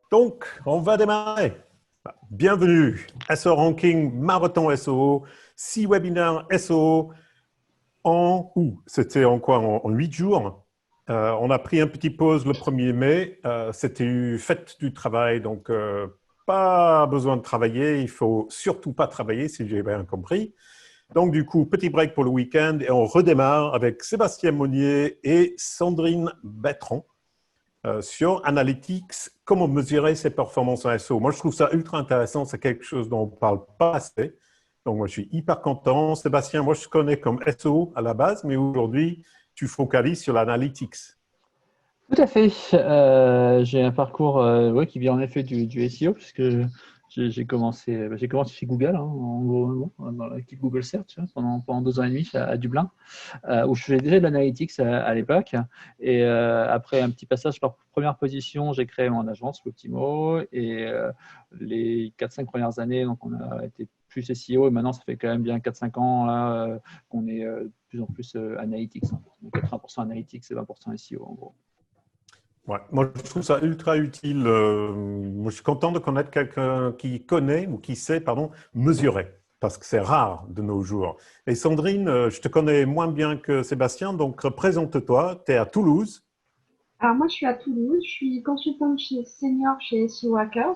Donc, on va démarrer. Bienvenue, SEO Ranking Marathon SEO, 6 webinaires SEO c'était en quoi? En 8 jours. On a pris un petit pause le 1er mai. C'était fête du travail, donc pas besoin de travailler. Il faut surtout pas travailler, si j'ai bien compris. Donc, du coup, petit break pour le week-end et on redémarre avec Sébastien Monnier et Sandrine Bertrand sur Analytics, comment mesurer ses performances en SEO. Moi, je trouve ça ultra intéressant. C'est quelque chose dont on ne parle pas assez. Donc, moi, je suis hyper content. Sébastien, moi, je te connais comme SEO à la base, mais aujourd'hui, tu focalises sur l'analytics. Tout à fait. J'ai un parcours ouais, qui vient en effet du SEO, puisque j'ai commencé chez Google, hein, en gros, dans l'équipe Google Search, hein, pendant 2 ans et demi à Dublin, où je faisais déjà de l'analytics à l'époque. Et après un petit passage par première position, j'ai créé mon agence, Optimo. Et les 4-5 premières années, donc on a été plus SEO. Et maintenant, ça fait quand même bien 4-5 ans là, qu'on est de plus en plus analytics. Hein. Donc 80% analytics et 20% SEO, en gros. Ouais, moi, je trouve ça ultra utile. Moi, je suis content de connaître quelqu'un qui connaît ou qui sait, pardon, mesurer, parce que c'est rare de nos jours. Et Sandrine, je te connais moins bien que Sébastien, donc présente-toi. Tu es à Toulouse. Alors moi, je suis à Toulouse, je suis consultante senior chez SEO Hackers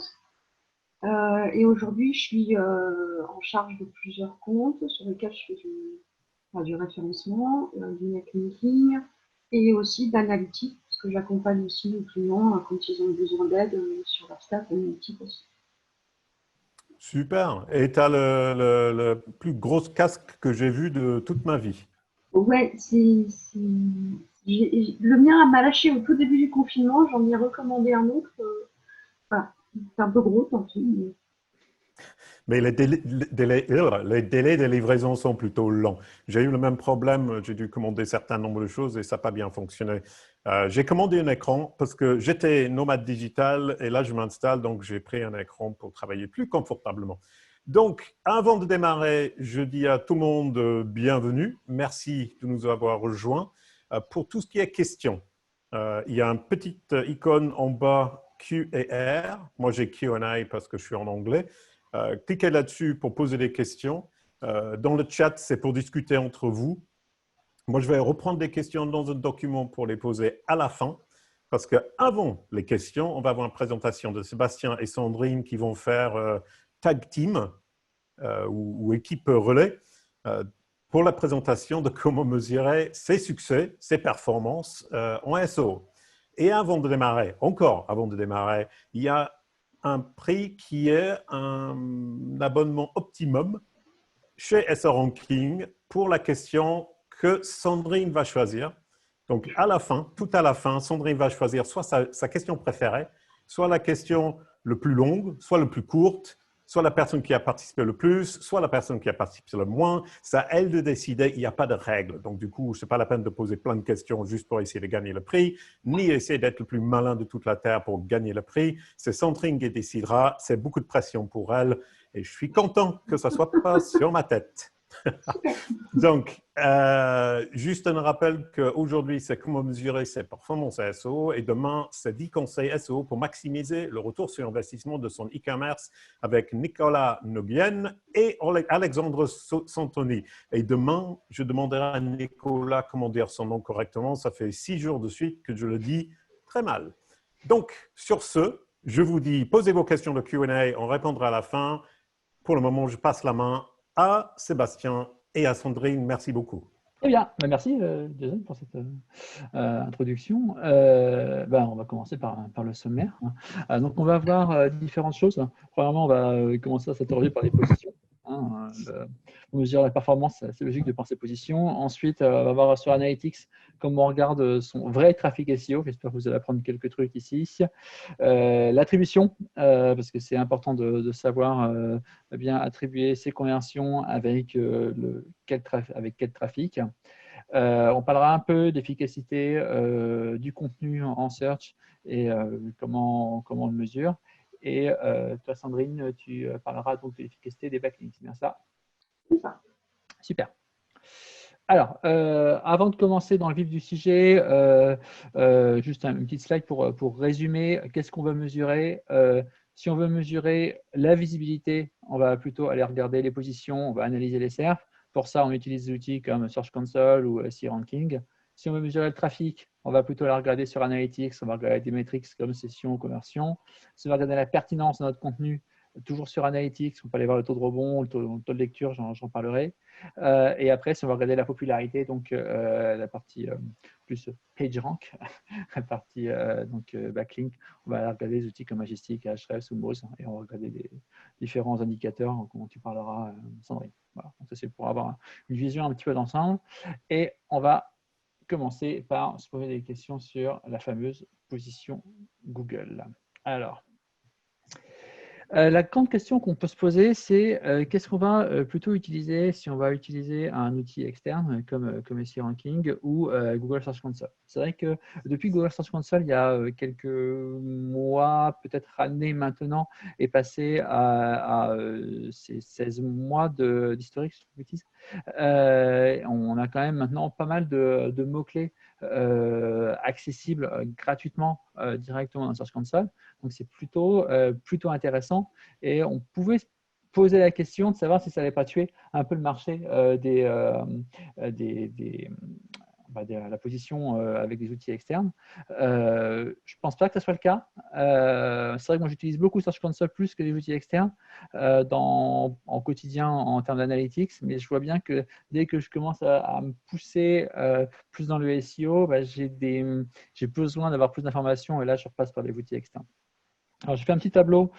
et aujourd'hui, je suis en charge de plusieurs comptes sur lesquels je fais du référencement, du netlinking et aussi d'analytique parce que j'accompagne aussi les clients quand ils ont besoin d'aide sur leur stack analytique aussi. Super. Et tu as le plus gros casque que j'ai vu de toute ma vie. Ouais, le mien m'a lâché au tout début du confinement, j'en ai recommandé un autre. Voilà, c'est un peu gros, tant pis. Mais les délais de livraison sont plutôt longs. J'ai eu le même problème. J'ai dû commander un certain nombre de choses et ça n'a pas bien fonctionné. J'ai commandé un écran parce que j'étais nomade digital et là, je m'installe. Donc, j'ai pris un écran pour travailler plus confortablement. Donc, avant de démarrer, je dis à tout le monde bienvenue. Merci de nous avoir rejoints. Pour tout ce qui est questions, il y a une petite icône en bas Q&R. Moi, j'ai Q&A parce que je suis en anglais. Cliquez là-dessus pour poser des questions. Dans le chat, c'est pour discuter entre vous. Moi, je vais reprendre des questions dans un document pour les poser à la fin. Parce qu'avant les questions, on va avoir une présentation de Sébastien et Sandrine qui vont faire tag team ou équipe relais pour la présentation de comment mesurer ses succès, ses performances en SEO. Et avant de démarrer, encore avant de démarrer, il y a un prix qui est un abonnement optimum chez SEO Ranking pour la question que Sandrine va choisir. Donc, à la fin, tout à la fin, Sandrine va choisir soit sa question préférée, soit la question le plus longue, soit le plus courte, soit la personne qui a participé le plus, soit la personne qui a participé le moins. C'est à elle de décider, il n'y a pas de règle. Donc, du coup, ce n'est pas la peine de poser plein de questions juste pour essayer de gagner le prix, ni essayer d'être le plus malin de toute la Terre pour gagner le prix. C'est Sandrine qui décidera, c'est beaucoup de pression pour elle et je suis content que ça ne soit pas sur ma tête. Donc, juste un rappel qu'aujourd'hui, c'est comment mesurer ses performances SEO et demain, c'est 10 conseils SEO pour maximiser le retour sur investissement de son e-commerce avec Nicolas Noguien et Alexandre Santoni. Et demain, je demanderai à Nicolas comment dire son nom correctement. Ça fait 6 jours de suite que je le dis très mal. Donc, sur ce, je vous dis, posez vos questions de Q&A, on répondra à la fin. Pour le moment, je passe la main à Sébastien et à Sandrine. Merci beaucoup. Très bien. Merci Jason pour cette introduction. On va commencer par le sommaire. Donc on va voir différentes choses. Premièrement, on va commencer à s'interroger par les positions. On mesure la performance, c'est logique de par ses positions. Ensuite, on va voir sur Analytics comment on regarde son vrai trafic SEO. J'espère que vous allez apprendre quelques trucs ici. L'attribution, parce que c'est important de savoir bien attribuer ses conversions avec quel trafic. On parlera un peu d'efficacité du contenu en search et comment on le mesure. Et toi, Sandrine, tu parleras donc de l'efficacité des backlinks, c'est bien ça? C'est ça. Super. Alors, avant de commencer dans le vif du sujet, juste une petite slide pour résumer qu'est-ce qu'on veut mesurer. Si on veut mesurer la visibilité, on va plutôt aller regarder les positions, on va analyser les SERPs. Pour ça, on utilise des outils comme Search Console ou C-Ranking. Si on veut mesurer le trafic, on va plutôt aller regarder sur Analytics, on va regarder des métriques comme session ou conversion. Si on veut regarder la pertinence de notre contenu, toujours sur Analytics, on peut aller voir le taux de rebond, le taux de lecture, j'en parlerai. Et après, si on va regarder la popularité, donc la partie plus PageRank, la partie backlink, on va regarder des outils comme Majestic, Ahrefs ou Moz, et on va regarder des différents indicateurs dont tu parleras, Sandrine. Voilà. Donc ça, c'est pour avoir une vision un petit peu d'ensemble. Et on va commencer par se poser des questions sur la fameuse position Google. Alors, la grande question qu'on peut se poser, c'est qu'est-ce qu'on va plutôt utiliser si on va utiliser un outil externe comme SE Ranking ou Google Search Console. C'est vrai que depuis Google Search Console, il y a quelques mois, peut-être années maintenant, est passé à ces 16 mois d'historique, si je ne dis pas de bêtises. On a quand même maintenant pas mal de mots-clés accessibles gratuitement directement dans Search Console. Donc, c'est plutôt intéressant. Et on pouvait se poser la question de savoir si ça n'allait pas tuer un peu le marché de la position avec des outils externes. Je ne pense pas que ce soit le cas. C'est vrai que moi, j'utilise beaucoup Search Console plus que les outils externes en quotidien en termes d'analytics, mais je vois bien que dès que je commence à me pousser plus dans le SEO, j'ai besoin d'avoir plus d'informations et là, je repasse par les outils externes. Alors, j'ai fait un petit tableau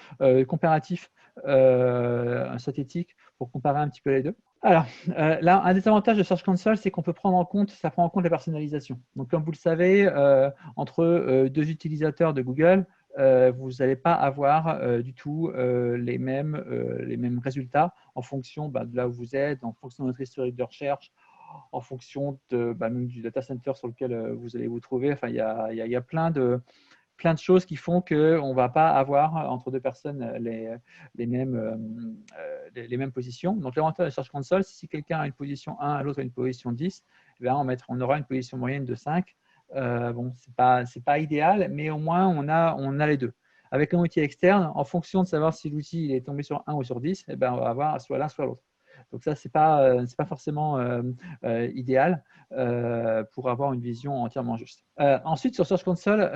comparatif synthétique pour comparer un petit peu les deux. Alors, là, un des avantages de Search Console, c'est qu'on peut prendre en compte, ça prend en compte la personnalisation. Donc, comme vous le savez, entre deux utilisateurs de Google, vous n'allez pas avoir du tout les mêmes résultats en fonction de là où vous êtes, en fonction de votre historique de recherche, en fonction même du data center sur lequel vous allez vous trouver. Enfin, il y a plein de choses qui font qu'on ne va pas avoir entre deux personnes les mêmes positions. Donc, l'avantage de Search Console, si quelqu'un a une position 1 et l'autre a une position 10, eh bien, on aura une position moyenne de 5. Bon, ce n'est pas idéal, mais au moins, on a les deux. Avec un outil externe, en fonction de savoir si l'outil est tombé sur 1 ou sur 10, eh bien, on va avoir soit l'un, soit l'autre. Donc ça, ce n'est pas forcément idéal pour avoir une vision entièrement juste. Ensuite, sur Search Console,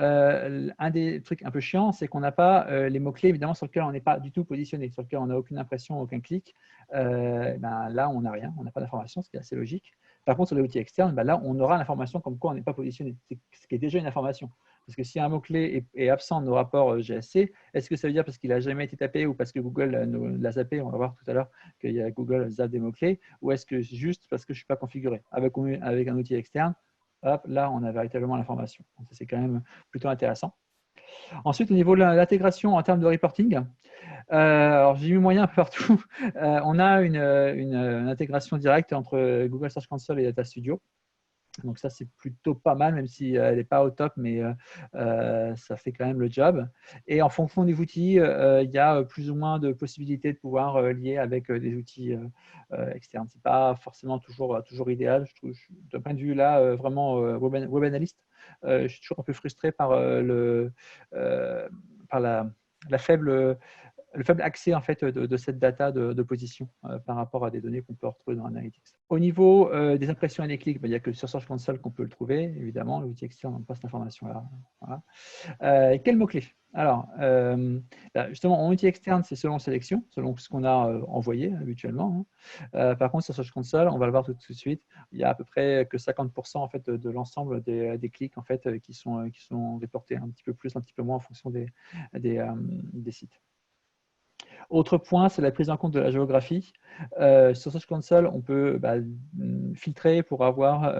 un des trucs un peu chiants, c'est qu'on n'a pas les mots-clés, évidemment, sur lesquels on n'est pas du tout positionné, sur lesquels on n'a aucune impression, aucun clic. Là, on n'a rien, on n'a pas d'information, ce qui est assez logique. Par contre, sur les outils externes, là, on aura l'information comme quoi on n'est pas positionné, ce qui est déjà une information. Parce que si un mot-clé est absent de nos rapports GSC, est-ce que ça veut dire parce qu'il n'a jamais été tapé ou parce que Google l'a zappé? On va voir tout à l'heure qu'il y a Google zappe des mots-clés. Ou est-ce que juste parce que je ne suis pas configuré? Avec un outil externe, hop, là, on a véritablement l'information. C'est quand même plutôt intéressant. Ensuite, au niveau de l'intégration en termes de reporting, alors j'ai mis moyen un peu partout. On a une intégration directe entre Google Search Console et Data Studio. Donc ça, c'est plutôt pas mal, même si elle n'est pas au top, mais ça fait quand même le job. Et en fonction des outils, il y a plus ou moins de possibilités de pouvoir lier avec des outils externes. Ce n'est pas forcément toujours idéal. Je trouve, d'un point de vue là, vraiment web analyst, je suis toujours un peu frustré par, par le faible accès en fait, de cette data de position par rapport à des données qu'on peut retrouver dans Analytics. Au niveau des impressions et des clics, il n'y a que sur Search Console qu'on peut le trouver, évidemment. L'outil externe n'a pas cette information-là. Voilà. Quels mots-clés? Alors, justement, en outil externe, c'est selon sélection, selon ce qu'on a envoyé habituellement. Par contre, sur Search Console, on va le voir tout de suite, il y a à peu près que 50% en fait, de l'ensemble des clics en fait, qui sont reportés un petit peu plus, un petit peu moins en fonction des sites. Autre point, c'est la prise en compte de la géographie. Sur Search Console, on peut filtrer pour voir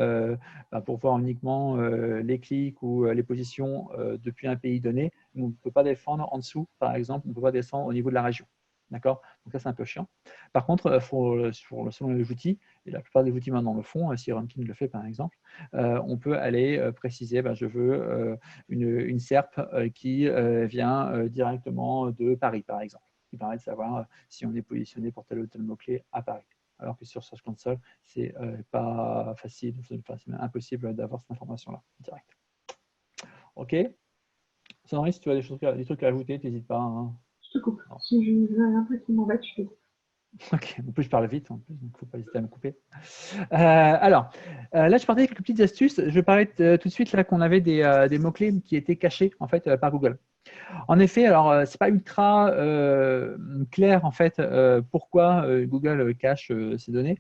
uniquement les clics ou les positions depuis un pays donné. On ne peut pas descendre en dessous, par exemple, on ne peut pas descendre au niveau de la région. D'accord? Donc ça, c'est un peu chiant. Par contre, selon les outils, et la plupart des outils maintenant le font, si Ranking le fait par exemple, on peut aller préciser, je veux une SERP qui vient directement de Paris, par exemple, qui permet de savoir si on est positionné pour tel ou tel mot-clé à Paris. alors que sur Search Console, c'est pas facile, c'est même impossible d'avoir cette information-là direct. OK. Sandrine, si tu as des trucs à ajouter, n'hésite pas, hein. Je te coupe. Non. Si je un truc qui m'embête, je te coupe. Ok, en plus je parle vite, en plus, donc il ne faut pas hésiter à me couper. Alors, là je partais avec quelques petites astuces. Je parlais tout de suite là qu'on avait des mots-clés qui étaient cachés en fait par Google. En effet, alors c'est pas ultra clair en fait pourquoi Google cache ces données,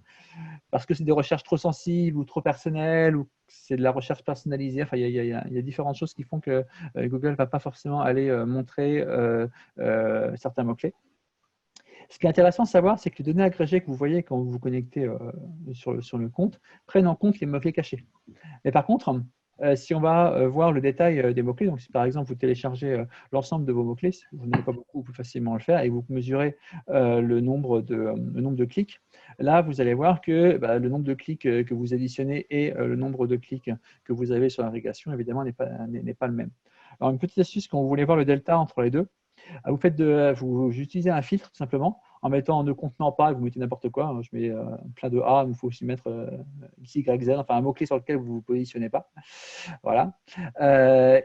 parce que c'est des recherches trop sensibles ou trop personnelles ou c'est de la recherche personnalisée. Enfin, il y a différentes choses qui font que Google ne va pas forcément aller montrer certains mots-clés. Ce qui est intéressant de savoir, c'est que les données agrégées que vous voyez quand vous vous connectez sur le compte prennent en compte les mots-clés cachés. Mais par contre, si on va voir le détail des mots-clés, donc si par exemple vous téléchargez l'ensemble de vos mots-clés, si vous n'avez pas beaucoup, vous pouvez facilement le faire, et vous mesurez le nombre de clics, là vous allez voir que le nombre de clics que vous additionnez et le nombre de clics que vous avez sur l'agrégation, évidemment, n'est pas le même. Alors une petite astuce, quand vous voulez voir le delta entre les deux, vous utilisez un filtre tout simplement en mettant ne contenant pas, vous mettez n'importe quoi. Je mets plein de A, il faut aussi mettre X, Y, Z, enfin un mot-clé sur lequel vous ne vous positionnez pas. Voilà.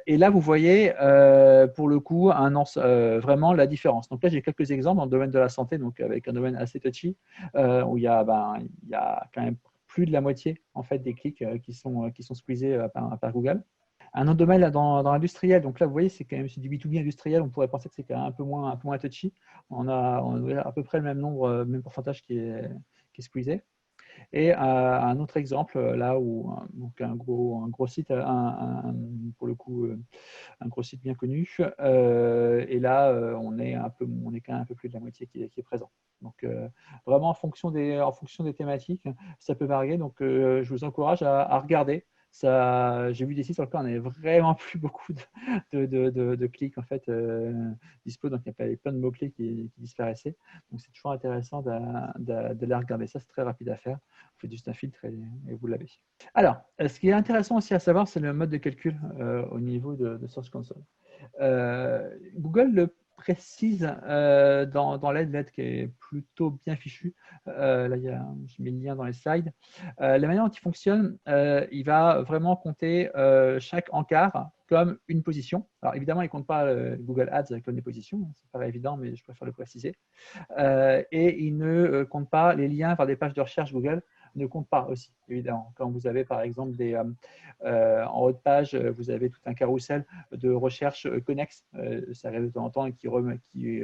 Et là, vous voyez pour le coup vraiment la différence. Donc là, j'ai quelques exemples dans le domaine de la santé, donc avec un domaine assez touchy, où il y a quand même plus de la moitié en fait, des clics qui sont squeezés par Google. Un autre domaine là, dans l'industriel, donc là vous voyez c'est quand même du B2B industriel, on pourrait penser que c'est quand même un peu moins touchy. On a à peu près le même nombre, même pourcentage qui est squeezé. Et un autre exemple là où donc un gros site, pour le coup un gros site bien connu, et là on est quand même un peu plus de la moitié qui est présent. Donc vraiment en fonction des thématiques, ça peut varier. Donc je vous encourage à regarder. J'ai vu des sites sur lesquels on n'avait vraiment plus beaucoup de clics en fait dispo, donc il y avait plein de mots-clés qui disparaissaient. Donc c'est toujours intéressant de les regarder. Ça, c'est très rapide à faire. Vous faites juste un filtre et vous l'avez. Alors, ce qui est intéressant aussi à savoir, c'est le mode de calcul au niveau de Search Console. Google le précise dans l'aide qui est plutôt bien fichue. Là, je mets le lien dans les slides. La manière dont il fonctionne, il va vraiment compter chaque encart comme une position. Alors évidemment, il ne compte pas Google Ads comme des positions, c'est pas évident, mais je préfère le préciser. Et il ne compte pas les liens vers des pages de recherche Google, ne compte pas aussi, évidemment. Quand vous avez par exemple en haut de page, vous avez tout un carrousel de recherche connexe, ça arrive de temps en temps, qui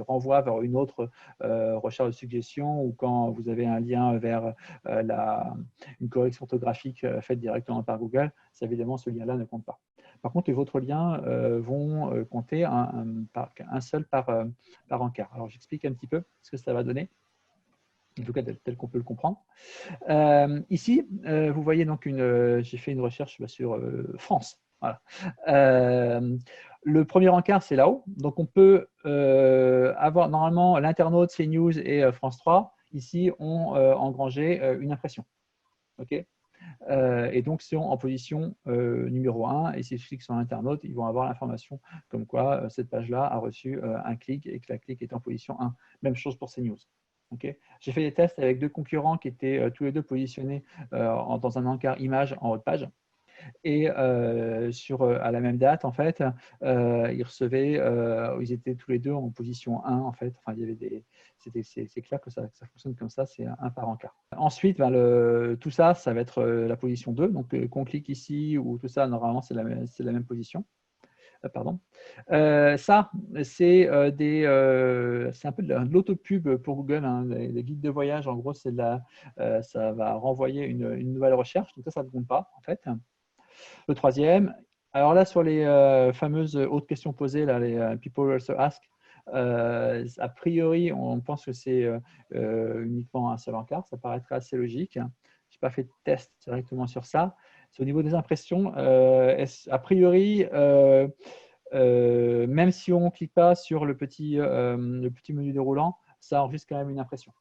renvoie vers une autre recherche de suggestion, ou quand vous avez un lien vers une correction orthographique faite directement par Google, ça, évidemment, ce lien-là ne compte pas. Par contre, les autres liens vont compter un seul par encart. Alors, j'explique un petit peu ce que ça va donner, en tout cas tel qu'on peut le comprendre. Ici, vous voyez donc j'ai fait une recherche sur France. Voilà. Le premier encart, c'est là-haut. Donc, on peut avoir normalement l'internaute, CNews et France 3. Ici, ont engrangé une impression. OK. Et donc, sont en position numéro 1. Et s'ils cliquent sur l'internaute, ils vont avoir l'information comme quoi cette page-là a reçu un clic et que la clic est en position 1. Même chose pour CNews. Okay. J'ai fait des tests avec deux concurrents qui étaient tous les deux positionnés dans un encart image en haut de page. Et à la même date, en fait, ils étaient tous les deux en position 1, en fait. Enfin, c'est clair que ça fonctionne comme ça, c'est un par encart. Ensuite, tout ça, ça va être la position 2. Donc, qu'on clique ici ou tout ça, normalement, c'est la même position. Pardon. Ça, c'est un peu de l'autopub pour Google, hein, les guides de voyage. En gros, ça va renvoyer une nouvelle recherche. Donc ça ne compte pas, en fait. Le troisième, alors là, sur les fameuses autres questions posées, là, les people also ask, a priori, on pense que c'est uniquement un seul encart. Ça paraîtrait assez logique. Je n'ai pas fait de test directement sur ça. C'est au niveau des impressions. A priori, même si on ne clique pas sur le petit menu déroulant, ça enregistre quand même une impression.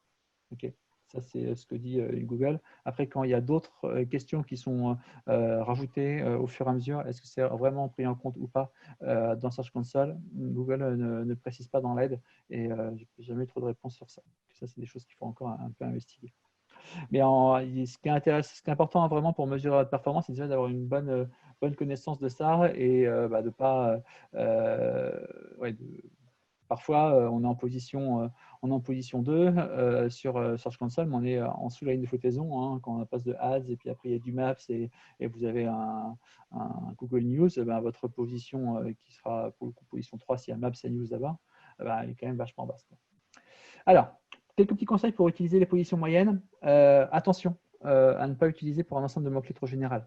Okay. Ça, c'est ce que dit Google. Après, quand il y a d'autres questions qui sont rajoutées au fur et à mesure, est-ce que c'est vraiment pris en compte ou pas dans Search Console, Google ne précise pas dans l'aide et je n'ai jamais eu trop de réponses sur ça. Ça, c'est des choses qu'il faut encore un peu investiguer. Mais ce qui est intéressant, ce qui est important vraiment pour mesurer votre performance, c'est déjà d'avoir une bonne connaissance de ça et de pas ouais, parfois, on est en position 2 sur Search Console, mais on est en dessous de la ligne de flottaison hein, quand on passe de Ads et puis après il y a du Maps et vous avez un Google News, votre position qui sera pour le coup position 3 s'il y a Maps et News là-bas, elle est quand même vachement basse. Alors, quelques petits conseils pour utiliser les positions moyennes. Attention à ne pas utiliser pour un ensemble de mots-clés trop général.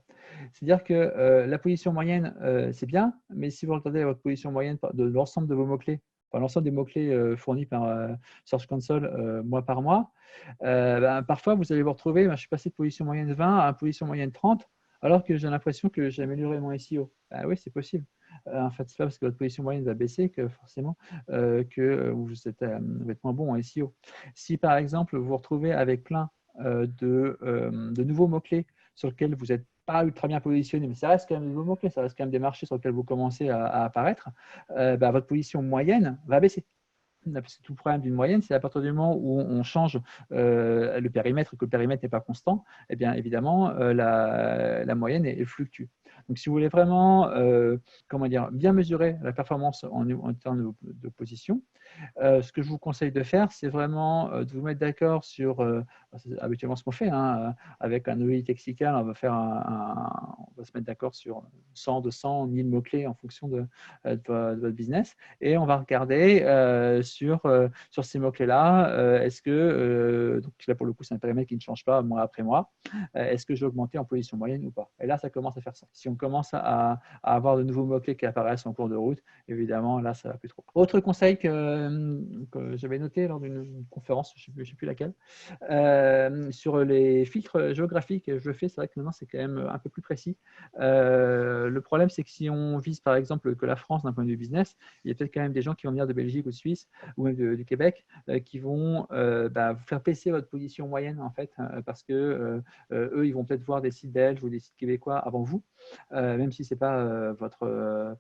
C'est-à-dire que la position moyenne, c'est bien, mais si vous regardez votre position moyenne de l'ensemble de vos mots-clés, l'ensemble des mots-clés fournis par Search Console mois par mois, parfois vous allez vous retrouver, je suis passé de position moyenne 20 à position moyenne 30, alors que j'ai l'impression que j'ai amélioré mon SEO. Oui, c'est possible. En fait, ce n'est pas parce que votre position moyenne va baisser que forcément que vous êtes moins bon en SEO. Si par exemple vous vous retrouvez avec plein de nouveaux mots-clés sur lesquels vous n'êtes pas ultra bien positionné, mais ça reste quand même des nouveaux mots-clés, ça reste quand même des marchés sur lesquels vous commencez à apparaître, votre position moyenne va baisser. C'est tout le problème d'une moyenne, c'est à partir du moment où on change le périmètre et que le périmètre n'est pas constant, eh bien évidemment la moyenne elle fluctue. Donc si vous voulez vraiment bien mesurer la performance en termes de position, ce que je vous conseille de faire, c'est vraiment de vous mettre d'accord sur, c'est habituellement ce qu'on fait, hein, avec un OI lexical, on va se mettre d'accord sur 100, 200, 1000 mots-clés en fonction de votre business, et on va regarder sur ces mots-clés-là, est-ce que, donc là pour le coup c'est un périmètre qui ne change pas mois après mois, est-ce que j'ai augmenté en position moyenne ou pas? Et là ça commence à faire ça. Si on commence à avoir de nouveaux mots-clés qui apparaissent en cours de route, évidemment là ça ne va plus trop. Autre conseil que j'avais noté lors d'une conférence, je ne sais plus laquelle, sur les filtres géographiques que je fais, c'est vrai que maintenant c'est quand même un peu plus précis. Le problème c'est que si on vise par exemple que la France d'un point de vue business, il y a peut-être quand même des gens qui vont venir de Belgique ou de Suisse ou même du Québec qui vont vous faire baisser votre position moyenne en fait, parce que eux ils vont peut-être voir des sites belges ou des sites québécois avant vous, même si c'est pas votre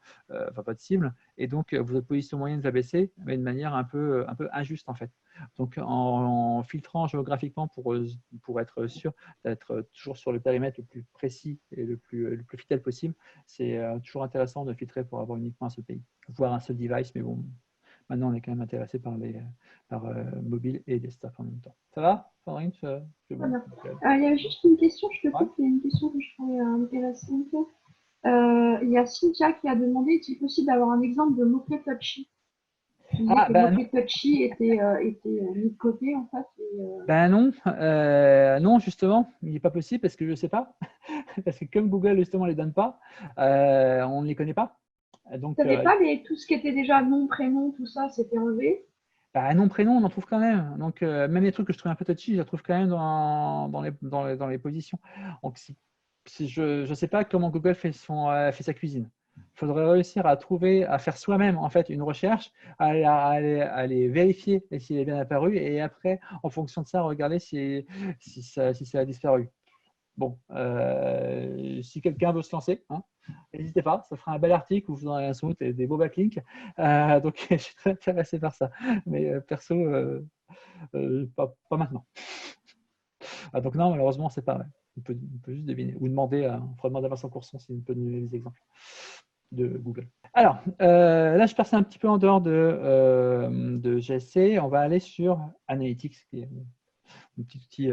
cible, et donc votre position moyenne va baisser, mais de manière un peu injuste en fait. Donc en filtrant géographiquement pour être sûr d'être toujours sur le périmètre le plus précis et le plus fidèle possible, c'est toujours intéressant de filtrer pour avoir uniquement un seul pays, voire un seul device, mais bon, maintenant on est quand même intéressé par mobile et desktop en même temps. Ça va, Sandrine? Il y a juste une question, je te coupe, il y a une question que je trouvais intéressante. Il y a Cynthia qui a demandé est-il possible d'avoir un exemple de mot-clé touchy? Le mot-clé touchy était mis de côté en fait. Non, justement, il n'est pas possible parce que je ne sais pas. Parce que comme Google justement ne les donne pas, on ne les connaît pas. Donc, tu n'avais pas tout ce qui était déjà nom, prénom, tout ça, c'était enlevé? Nom, prénom, on en trouve quand même. Donc, même les trucs que je trouve un peu touchy, je les trouve quand même dans les positions. Donc, je ne sais pas comment Google fait sa cuisine. Il faudrait réussir à faire soi-même en fait une recherche, à aller vérifier s'il est bien apparu, et après, en fonction de ça, regarder si ça a disparu. Bon, si quelqu'un veut se lancer, hein, n'hésitez pas, ça fera un bel article où vous aurez sans doute des beaux backlinks. Donc, je suis très intéressé par ça. Mais perso, pas maintenant. Donc non, malheureusement, c'est pas vrai. On peut juste deviner ou demander à Vincent Courson s'il peut nous donner des exemples de Google. Alors, là, je passe un petit peu en dehors de GSC. On va aller sur Analytics, qui est mon petit outil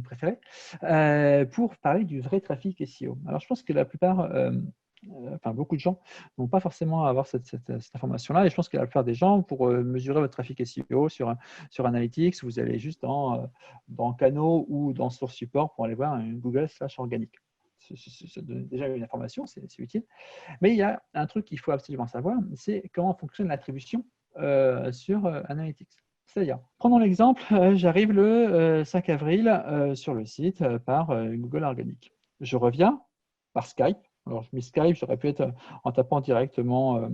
préféré, pour parler du vrai trafic SEO. Alors, je pense que la plupart, beaucoup de gens n'ont pas forcément à avoir cette information-là, et je pense que la plupart des gens, pour mesurer votre trafic SEO sur Analytics, vous allez juste dans Canaux ou dans Source Support pour aller voir un Google/organique. C'est déjà une information, c'est utile. Mais il y a un truc qu'il faut absolument savoir, c'est comment fonctionne l'attribution sur Analytics. C'est-à-dire, prenons l'exemple, j'arrive le 5 avril sur le site par Google Organique. Je reviens par Skype. Alors, je mets Skype, j'aurais pu être en tapant directement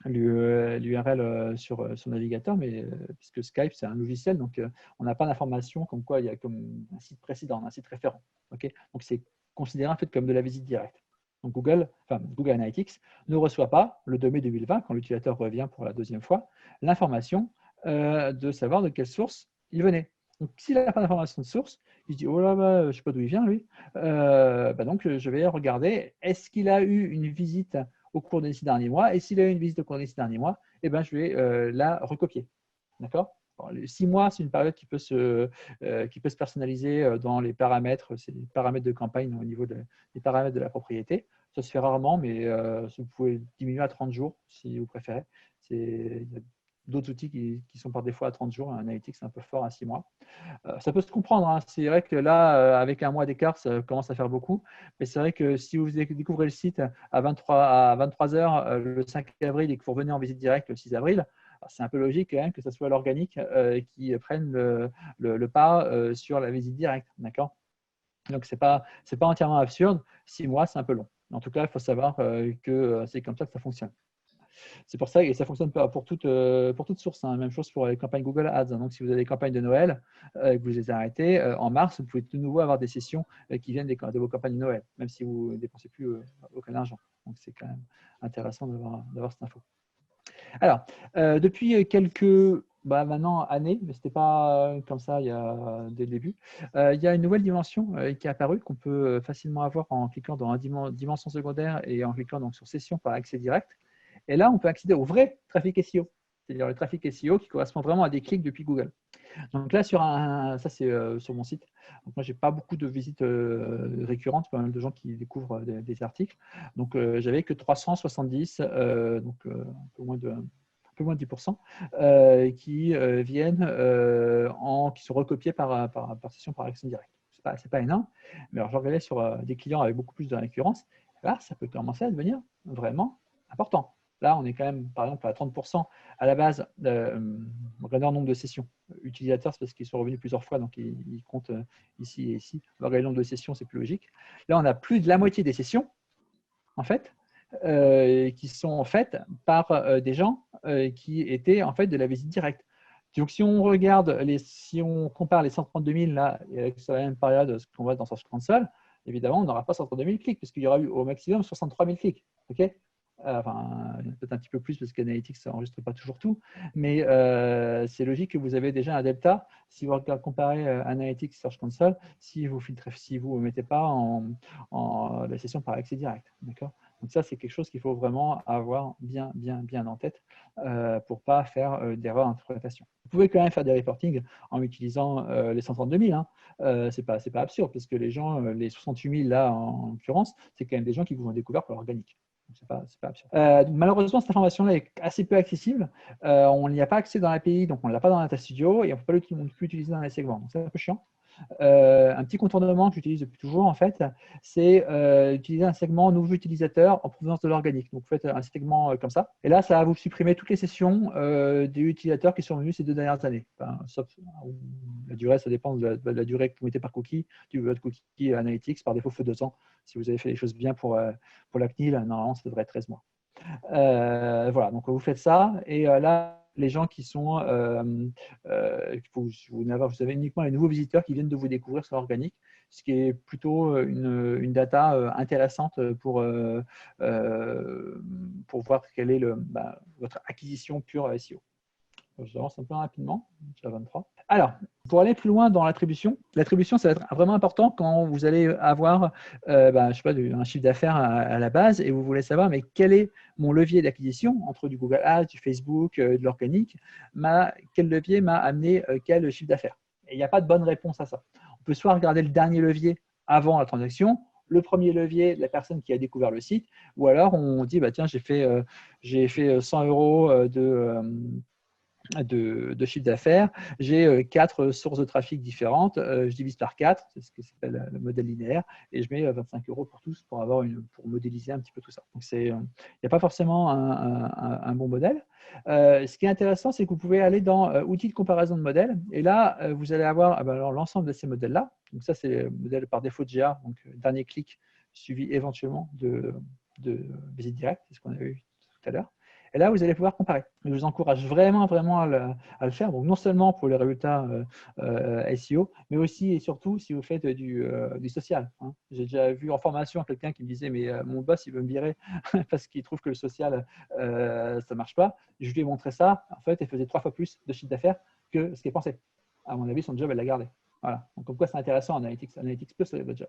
l'URL sur son navigateur, mais puisque Skype, c'est un logiciel, donc on n'a pas d'information comme quoi il y a comme un site précédent, un site référent. Okay, donc, c'est considéré en fait comme de la visite directe. Donc, Google Analytics ne reçoit pas, le 2 mai 2020, quand l'utilisateur revient pour la deuxième fois, l'information de savoir de quelle source il venait. Donc, s'il n'a pas d'information de source, je dis, oh là, bah, je ne sais pas d'où il vient, lui. Donc, je vais regarder, est-ce qu'il a eu une visite au cours des 6 derniers mois? Et s'il a eu une visite au cours des 6 derniers mois, eh ben, je vais la recopier. D'accord? Bon, les 6 mois, c'est une période qui peut se personnaliser dans les paramètres. C'est les paramètres de campagne au niveau des paramètres de la propriété. Ça se fait rarement, mais vous pouvez diminuer à 30 jours si vous préférez. Il y a d'autres outils qui sont par défaut à 30 jours. Analytics, c'est un peu fort à 6 mois. Ça peut se comprendre, hein. C'est vrai que là, avec un mois d'écart, ça commence à faire beaucoup. Mais c'est vrai que si vous découvrez le site à 23 heures le 5 avril et que vous revenez en visite directe le 6 avril, c'est un peu logique quand même que ce soit l'organique qui prenne le pas sur la visite directe. D'accord? Donc, ce n'est pas entièrement absurde. 6 mois, c'est un peu long. En tout cas, il faut savoir que c'est comme ça que ça fonctionne. C'est pour ça, et ça fonctionne pour toute source, hein. Même chose pour les campagnes Google Ads, hein. Donc, si vous avez des campagnes de Noël et que vous les arrêtez, en mars, vous pouvez de nouveau avoir des sessions qui viennent de vos campagnes de Noël, même si vous ne dépensez plus aucun argent. Donc, c'est quand même intéressant d'avoir cette info. Alors, depuis quelques maintenant années, mais ce n'était pas comme ça dès le début, il y a une nouvelle dimension qui est apparue qu'on peut facilement avoir en cliquant dans dimension secondaire et en cliquant donc sur session par accès direct. Et là, on peut accéder au vrai trafic SEO, c'est-à-dire le trafic SEO qui correspond vraiment à des clics depuis Google. Donc là, ça c'est sur mon site. Donc moi, j'ai pas beaucoup de visites récurrentes, pas mal de gens qui découvrent des articles. Donc j'avais que 370, donc un peu moins de 10%, qui viennent, qui sont recopiés par session par action directe. C'est pas énorme, mais alors je regardais sur des clients avec beaucoup plus de récurrence. Là, ça peut commencer à devenir vraiment important. Là, on est quand même, par exemple, à 30% à la base, regardez le nombre de sessions. Utilisateurs, c'est parce qu'ils sont revenus plusieurs fois, donc ils comptent ici et ici. Regardez le nombre de sessions, c'est plus logique. Là, on a plus de la moitié des sessions, en fait, qui sont faites par des gens qui étaient en fait de la visite directe. Donc, si on compare les 132 000 là, avec la même période, ce qu'on voit dans Search Console, évidemment, on n'aura pas 132 000 clics, puisqu'il y aura eu au maximum 63 000 clics. Okay, enfin, peut-être un petit peu plus parce qu'Analytics n'enregistre pas toujours tout, mais c'est logique que vous avez déjà un delta. Si vous comparez Analytics Search Console, si vous ne mettez pas en la session par accès direct. D'accord? Donc ça, c'est quelque chose qu'il faut vraiment avoir bien en tête pour ne pas faire d'erreur d'interprétation. Vous pouvez quand même faire des reporting en utilisant les 132 000. Hein. Ce n'est pas absurde, parce que les gens, les 68 000 là, en l'occurrence, c'est quand même des gens qui vous ont découvert par l'organique. Ce n'est pas absurde. Malheureusement, cette information-là est assez peu accessible. On n'y a pas accès dans l'API, donc on ne l'a pas dans Data Studio, et on ne peut pas l'utiliser dans les segments. Donc c'est un peu chiant. Un petit contournement que j'utilise depuis toujours, en fait, c'est utiliser un segment nouveau utilisateur en provenance de l'organique. Donc, vous faites un segment comme ça. Et là, ça va vous supprimer toutes les sessions des utilisateurs qui sont venus ces 2 dernières années. Enfin, sauf la durée, ça dépend de la durée que vous mettez par cookie, du votre cookie Analytics. Par défaut, fait 2 ans. Si vous avez fait les choses bien pour la CNIL, normalement, ça devrait être 13 mois. Voilà, donc vous faites ça. Et là, les gens qui sont, vous avez uniquement les nouveaux visiteurs qui viennent de vous découvrir sur l'organique, ce qui est plutôt une data intéressante pour voir quelle est votre acquisition pure SEO. Je avance un peu rapidement, je suis à 23. Alors, pour aller plus loin dans l'attribution, ça va être vraiment important quand vous allez avoir je sais pas, un chiffre d'affaires à la base et vous voulez savoir mais quel est mon levier d'acquisition entre du Google Ads, du Facebook, de l'organique, quel levier m'a amené quel chiffre d'affaires. Et il n'y a pas de bonne réponse à ça. On peut soit regarder le dernier levier avant la transaction, le premier levier de la personne qui a découvert le site, ou alors on dit tiens, j'ai fait 100 € de chiffre d'affaires, j'ai 4 sources de trafic différentes, je divise par 4, c'est ce que s'appelle le modèle linéaire, et je mets 25 € pour tous pour modéliser un petit peu tout ça. Donc, il n'y a pas forcément un bon modèle. Ce qui est intéressant, c'est que vous pouvez aller dans outils de comparaison de modèles, et là, vous allez avoir l'ensemble de ces modèles-là. Donc ça, c'est le modèle par défaut de GA, donc dernier clic suivi éventuellement de visite directe, c'est ce qu'on a vu tout à l'heure. Et là, vous allez pouvoir comparer. Je vous encourage vraiment à le faire. Donc, non seulement pour les résultats SEO, mais aussi et surtout si vous faites du social. Hein. J'ai déjà vu en formation quelqu'un qui me disait mais mon boss, il veut me virer parce qu'il trouve que le social, ça ne marche pas. Je lui ai montré ça. En fait, elle faisait 3 fois plus de chiffre d'affaires que ce qu'elle pensait. À mon avis, son job, elle l'a gardé. Voilà. Donc, comme quoi, c'est intéressant, Analytics Plus, ça va déjà.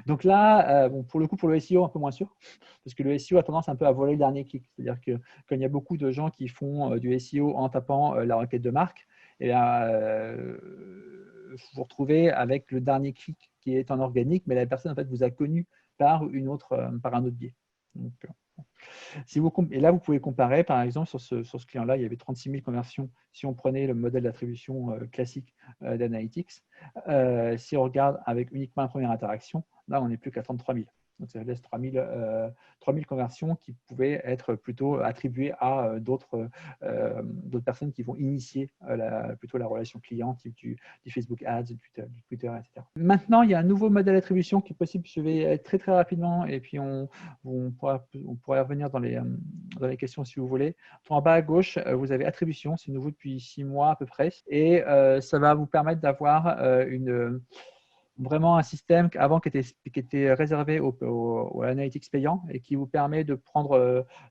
Donc là, bon, pour le coup, pour le SEO, un peu moins sûr, parce que le SEO a tendance un peu à voler le dernier clic. C'est-à-dire que quand il y a beaucoup de gens qui font du SEO en tapant la requête de marque, et vous vous retrouvez avec le dernier clic qui est en organique, mais la personne en fait vous a connu par par un autre biais. Donc, et là, vous pouvez comparer, par exemple, sur ce client-là, il y avait 36 000 conversions si on prenait le modèle d'attribution classique d'Analytics. Si on regarde avec uniquement la première interaction, là, on n'est plus qu'à 33 000. Donc, ça laisse 3 000 conversions qui pouvaient être plutôt attribuées à d'autres personnes qui vont initier plutôt la relation client, type du Facebook Ads, du Twitter, etc. Maintenant, il y a un nouveau modèle d'attribution qui est possible. Je vais être très, très rapidement et puis on pourra y revenir dans les questions si vous voulez. En bas à gauche, vous avez attribution. C'est nouveau depuis 6 mois à peu près. Et ça va vous permettre d'avoir vraiment un système avant qui était réservé au analytics payant et qui vous permet de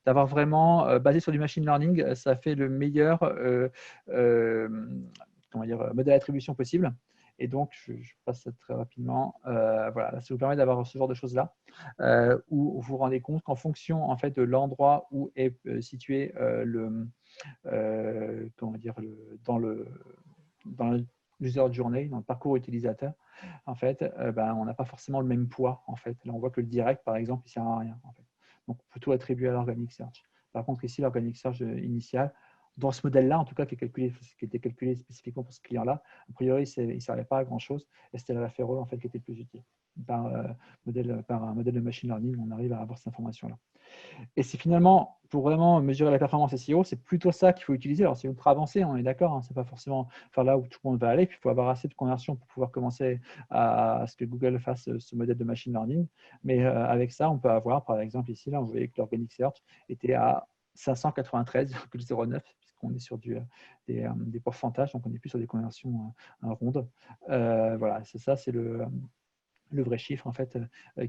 d'avoir vraiment, basé sur du machine learning, ça fait le meilleur modèle d'attribution possible. Et donc, je passe ça très rapidement. Voilà, ça vous permet d'avoir ce genre de choses-là, où vous vous rendez compte qu'en fonction en fait, de l'endroit où est situé dans le user journey, dans le parcours utilisateur, en fait, on n'a pas forcément le même poids. En fait. Là, on voit que le direct, par exemple, il ne sert à rien. En fait. Donc, plutôt attribué à l'organic search. Par contre, ici, l'organic search initial, dans ce modèle-là, en tout cas, qui était calculé spécifiquement pour ce client-là, a priori, il ne servait pas à grand-chose. Et c'était la référence en fait, qui était plus utile. Par un modèle de machine learning, on arrive à avoir cette information-là. Et c'est finalement, pour vraiment mesurer la performance SEO, c'est plutôt ça qu'il faut utiliser. Alors, c'est ultra avancé, on est d'accord, hein, c'est pas forcément faire là où tout le monde va aller. Puis, il faut avoir assez de conversion pour pouvoir commencer à ce que Google fasse ce modèle de machine learning. Mais avec ça, on peut avoir, par exemple, ici, là, vous voyez que l'organic search était à 593,09, puisqu'on est sur des pourcentages, donc on n'est plus sur des conversions rondes. Voilà, c'est ça, c'est le vrai chiffre, en fait,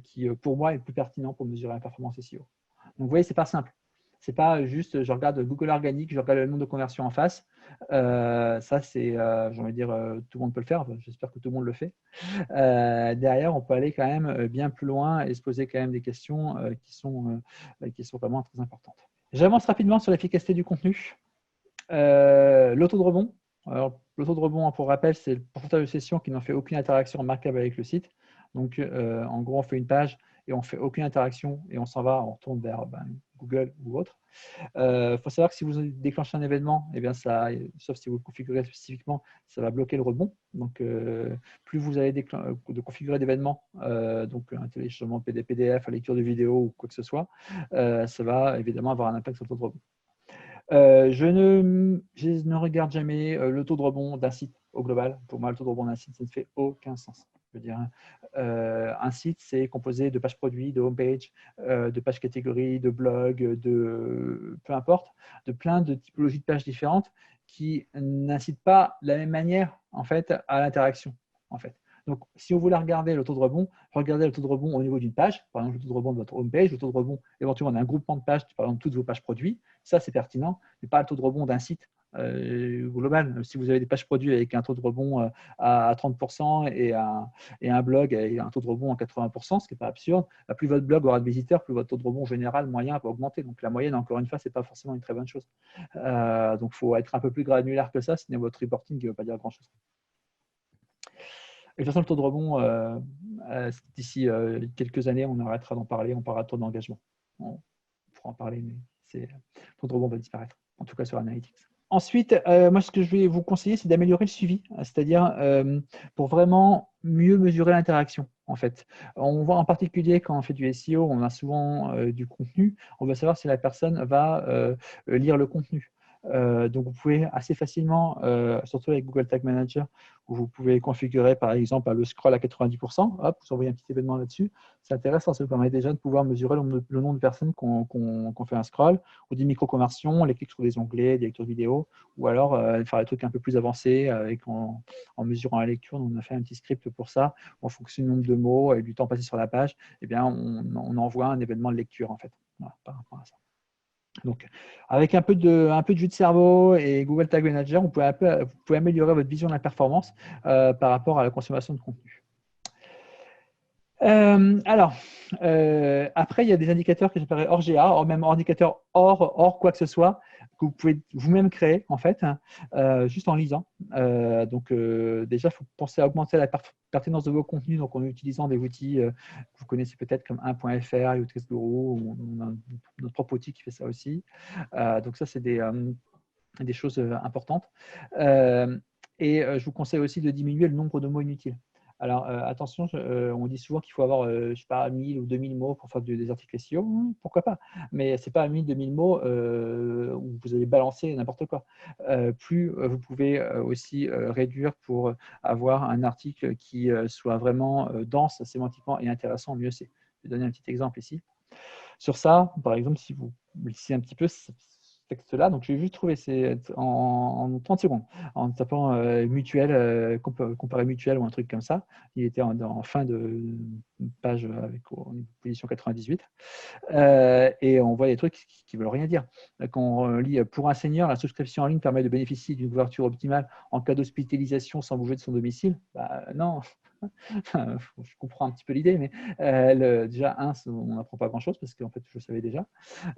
qui, pour moi, est plus pertinent pour mesurer la performance SEO. Donc, vous voyez, ce n'est pas simple. Ce n'est pas juste, je regarde Google organique, je regarde le nombre de conversions en face. Ça, c'est, j'ai envie de dire, tout le monde peut le faire. J'espère que tout le monde le fait. Derrière, on peut aller quand même bien plus loin et se poser quand même des questions qui sont vraiment très importantes. J'avance rapidement sur l'efficacité du contenu. Le taux de rebond. Alors, le taux de rebond, pour rappel, c'est le pourcentage de sessions qui n'ont fait aucune interaction remarquable avec le site. Donc, en gros, on fait une page et on ne fait aucune interaction et on s'en va, on retourne vers Google ou autre. Il faut savoir que si vous déclenchez un événement, eh bien ça, sauf si vous le configurez spécifiquement, ça va bloquer le rebond. Donc, plus vous allez de configurer d'événements, donc un téléchargement PDF, la lecture de vidéos ou quoi que ce soit, ça va évidemment avoir un impact sur le taux de rebond. Je ne regarde jamais le taux de rebond d'un site au global. Pour moi, le taux de rebond d'un site, ça ne fait aucun sens. Je veux dire, un site, c'est composé de pages produits, de homepage, de pages catégories, de blogs, peu importe, de plein de typologies de pages différentes qui n'incitent pas de la même manière en fait, à l'interaction. En fait. Donc, si vous voulez regarder le taux de rebond, regardez le taux de rebond au niveau d'une page, par exemple le taux de rebond de votre homepage, le taux de rebond éventuellement d'un groupement de pages, par exemple toutes vos pages produits, ça c'est pertinent, mais pas le taux de rebond d'un site global. Si vous avez des pages produits avec un taux de rebond à 30% et un blog avec un taux de rebond à 80%, ce qui n'est pas absurde, plus votre blog aura de visiteurs, plus votre taux de rebond général moyen va augmenter. Donc la moyenne, encore une fois, ce n'est pas forcément une très bonne chose. Donc il faut être un peu plus granulaire que ça, sinon votre reporting ne veut pas dire grand-chose. Et de toute façon, le taux de rebond, d'ici quelques années, on arrêtera d'en parler, on parlera de taux d'engagement. On pourra en parler, mais le taux de rebond va disparaître, en tout cas sur Analytics. Ensuite, moi, ce que je vais vous conseiller, c'est d'améliorer le suivi, c'est-à-dire pour vraiment mieux mesurer l'interaction. En fait, on voit en particulier quand on fait du SEO, on a souvent du contenu, on veut savoir si la personne va lire le contenu. Donc, vous pouvez assez facilement, surtout avec Google Tag Manager, où vous pouvez configurer par exemple le scroll à 90%, hop, vous envoyez un petit événement là-dessus. C'est intéressant, ça vous permet déjà de pouvoir mesurer le nombre de personnes qu'on fait un scroll, ou des micro-conversions, les clics sur des onglets, des lectures vidéo, ou alors faire des trucs un peu plus avancés en mesurant la lecture. Donc, on a fait un petit script pour ça, en fonction du nombre de mots et du temps passé sur la page, eh bien, on envoie un événement de lecture en fait, voilà, par rapport à ça. Donc, avec un peu de jus de cerveau et Google Tag Manager, vous pouvez améliorer votre vision de la performance par rapport à la consommation de contenu. Après, il y a des indicateurs que j'appellerais hors GA, hors même indicateurs hors quoi que ce soit, que vous pouvez vous-même créer, en fait, juste en lisant. Déjà, il faut penser à augmenter la pertinence de vos contenus, donc en utilisant des outils que vous connaissez peut-être comme 1.fr, Youtube Guru, ou on a notre propre outil qui fait ça aussi. Donc ça, c'est des choses importantes. Je vous conseille aussi de diminuer le nombre de mots inutiles. Alors, attention, on dit souvent qu'il faut avoir, je sais pas, 1000 ou 2000 mots pour faire des articles SEO. Pourquoi pas? Mais ce n'est pas 1000, 2000 mots où vous allez balancer n'importe quoi. Plus vous pouvez aussi réduire pour avoir un article qui soit vraiment dense sémantiquement et intéressant, mieux c'est. Je vais donner un petit exemple ici. Sur ça, par exemple, si vous lissez un petit peu ce texte-là, donc j'ai juste trouvé en 30 secondes, en tapant mutuel, comparer mutuel ou un truc comme ça. Il était en fin de page avec position 98. Et on voit des trucs qui ne veulent rien dire. Quand on lit pour un senior, la souscription en ligne permet de bénéficier d'une couverture optimale en cas d'hospitalisation sans bouger de son domicile. Non, je comprends un petit peu l'idée, mais déjà, on n'apprend pas grand-chose parce qu'en fait, je le savais déjà.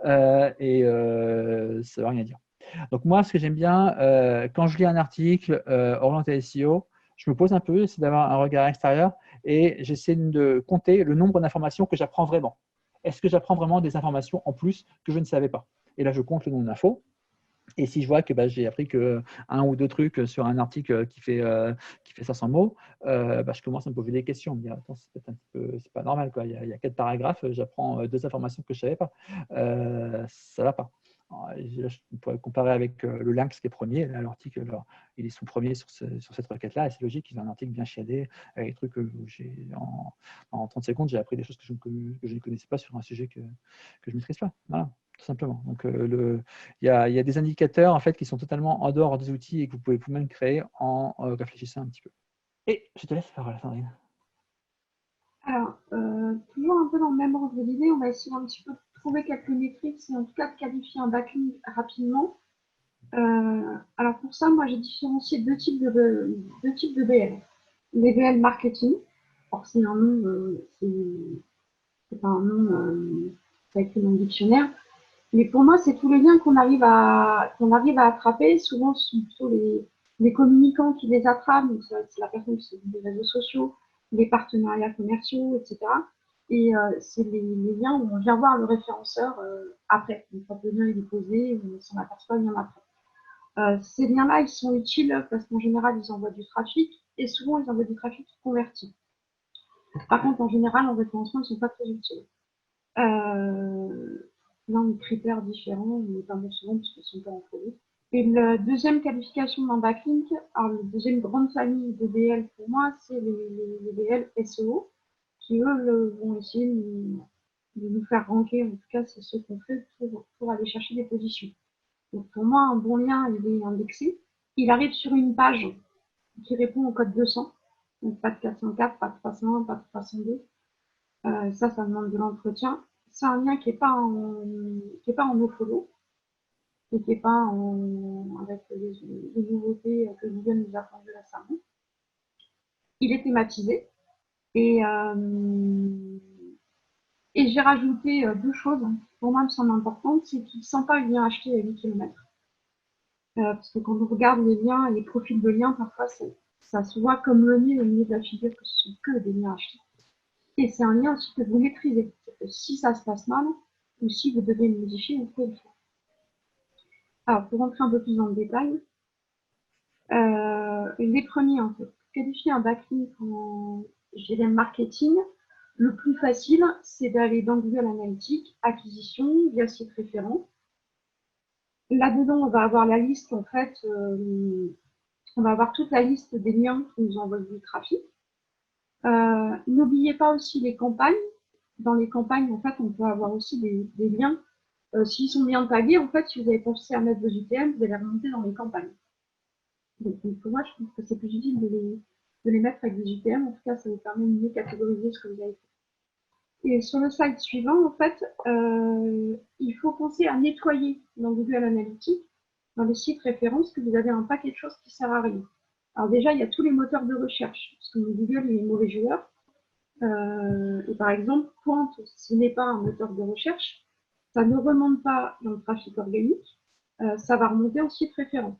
Ça ne veut rien dire. Donc moi, ce que j'aime bien, quand je lis un article orienté SEO, je me pose un peu, c'est d'avoir un regard extérieur et j'essaie de compter le nombre d'informations que j'apprends vraiment. Est-ce que j'apprends vraiment des informations en plus que je ne savais pas? Et là, je compte le nombre d'infos. Et si je vois que j'ai appris que un ou deux trucs sur un article qui fait 500 mots, je commence à me poser des questions. Me dire, attends, c'est pas normal, quoi. Il y a 4 paragraphes, j'apprends 2 informations que je ne savais pas. Ça ne va pas. Là, je pourrais comparer avec le Lynx qui est premier. Là, l'article, il est son premier sur cette requête-là. Et c'est logique, il a un article bien chiadé, avec des trucs que en 30 secondes, j'ai appris des choses que je ne connaissais pas sur un sujet que je ne maîtrise pas. Voilà, tout simplement. Donc, il y a des indicateurs en fait, qui sont totalement en dehors des outils et que vous pouvez vous-même créer en réfléchissant un petit peu. Et je te laisse la parole, Sandrine. Alors, toujours un peu dans le même ordre d'idée, on va essayer un petit peu de trouver quelques métriques et en tout cas de qualifier un backlink rapidement. Alors pour ça, moi j'ai différencié deux types de BL. Les BL marketing, alors c'est un nom, c'est pas un nom ça écrit dans le dictionnaire, mais pour moi c'est tous les liens qu'on arrive à attraper. Souvent ce sont plutôt les communicants qui les attrapent, donc c'est la personne qui s'occupe des réseaux sociaux, les partenariats commerciaux, etc. Et c'est les liens où on vient voir le référenceur après, une fois que le lien est posé, on s'en aperçoit bien après. Ces liens-là, ils sont utiles parce qu'en général, ils envoient du trafic et souvent, ils envoient du trafic converti. Par contre, en général, en référencement, ils ne sont pas très utiles. Là, on a des critères différents, mais pas bon souvent parce qu'ils ne sont pas employés. Et la deuxième qualification d'un backlink, alors la deuxième grande famille de BL pour moi, c'est les BL SEO, qui eux vont essayer de nous faire ranker, en tout cas, c'est ce qu'on fait pour aller chercher des positions. Donc pour moi, un bon lien, il est indexé. Il arrive sur une page qui répond au code 200. Donc pas de 404, pas de 301, pas de 302. Ça demande de l'entretien. C'est un lien qui n'est pas en nofollow et qui n'est pas avec les nouveautés que Google nous a apportées récemment. Il est thématisé et j'ai rajouté deux choses qui pour moi me semblent importantes. C'est qu'il ne sent pas le lien acheté à 8 km. Parce que quand on regarde les liens et les profils de liens, parfois ça se voit comme le nez au milieu de la figure que ce sont que des liens achetés. Et c'est un lien aussi que vous maîtrisez. Que si ça se passe mal, ou si vous devez le modifier, vous pouvez le faire. Alors, pour rentrer un peu plus dans le détail, les premiers, en fait, pour qualifier un backlink en marketing, le plus facile, c'est d'aller dans Google Analytics, acquisition, via site référent. Là-dedans, on va avoir la liste, en fait, on va avoir toute la liste des liens qui nous envoient du trafic. N'oubliez pas aussi les campagnes. Dans les campagnes, en fait, on peut avoir aussi des liens. S'ils sont bien tagués, en fait, si vous avez pensé à mettre vos UTM, vous allez remonter dans les campagnes. Donc, pour moi, je trouve que c'est plus utile de les mettre avec des UTM. En tout cas, ça vous permet de mieux catégoriser ce que vous avez fait. Et sur le slide suivant, en fait, il faut penser à nettoyer dans Google Analytics, dans les sites références, que vous avez un paquet de choses qui ne servent à rien. Alors déjà, il y a tous les moteurs de recherche, parce que Google il est mauvais joueur. Et par exemple, Pointe, ce n'est pas un moteur de recherche, ça ne remonte pas dans le trafic organique, ça va remonter au site référent.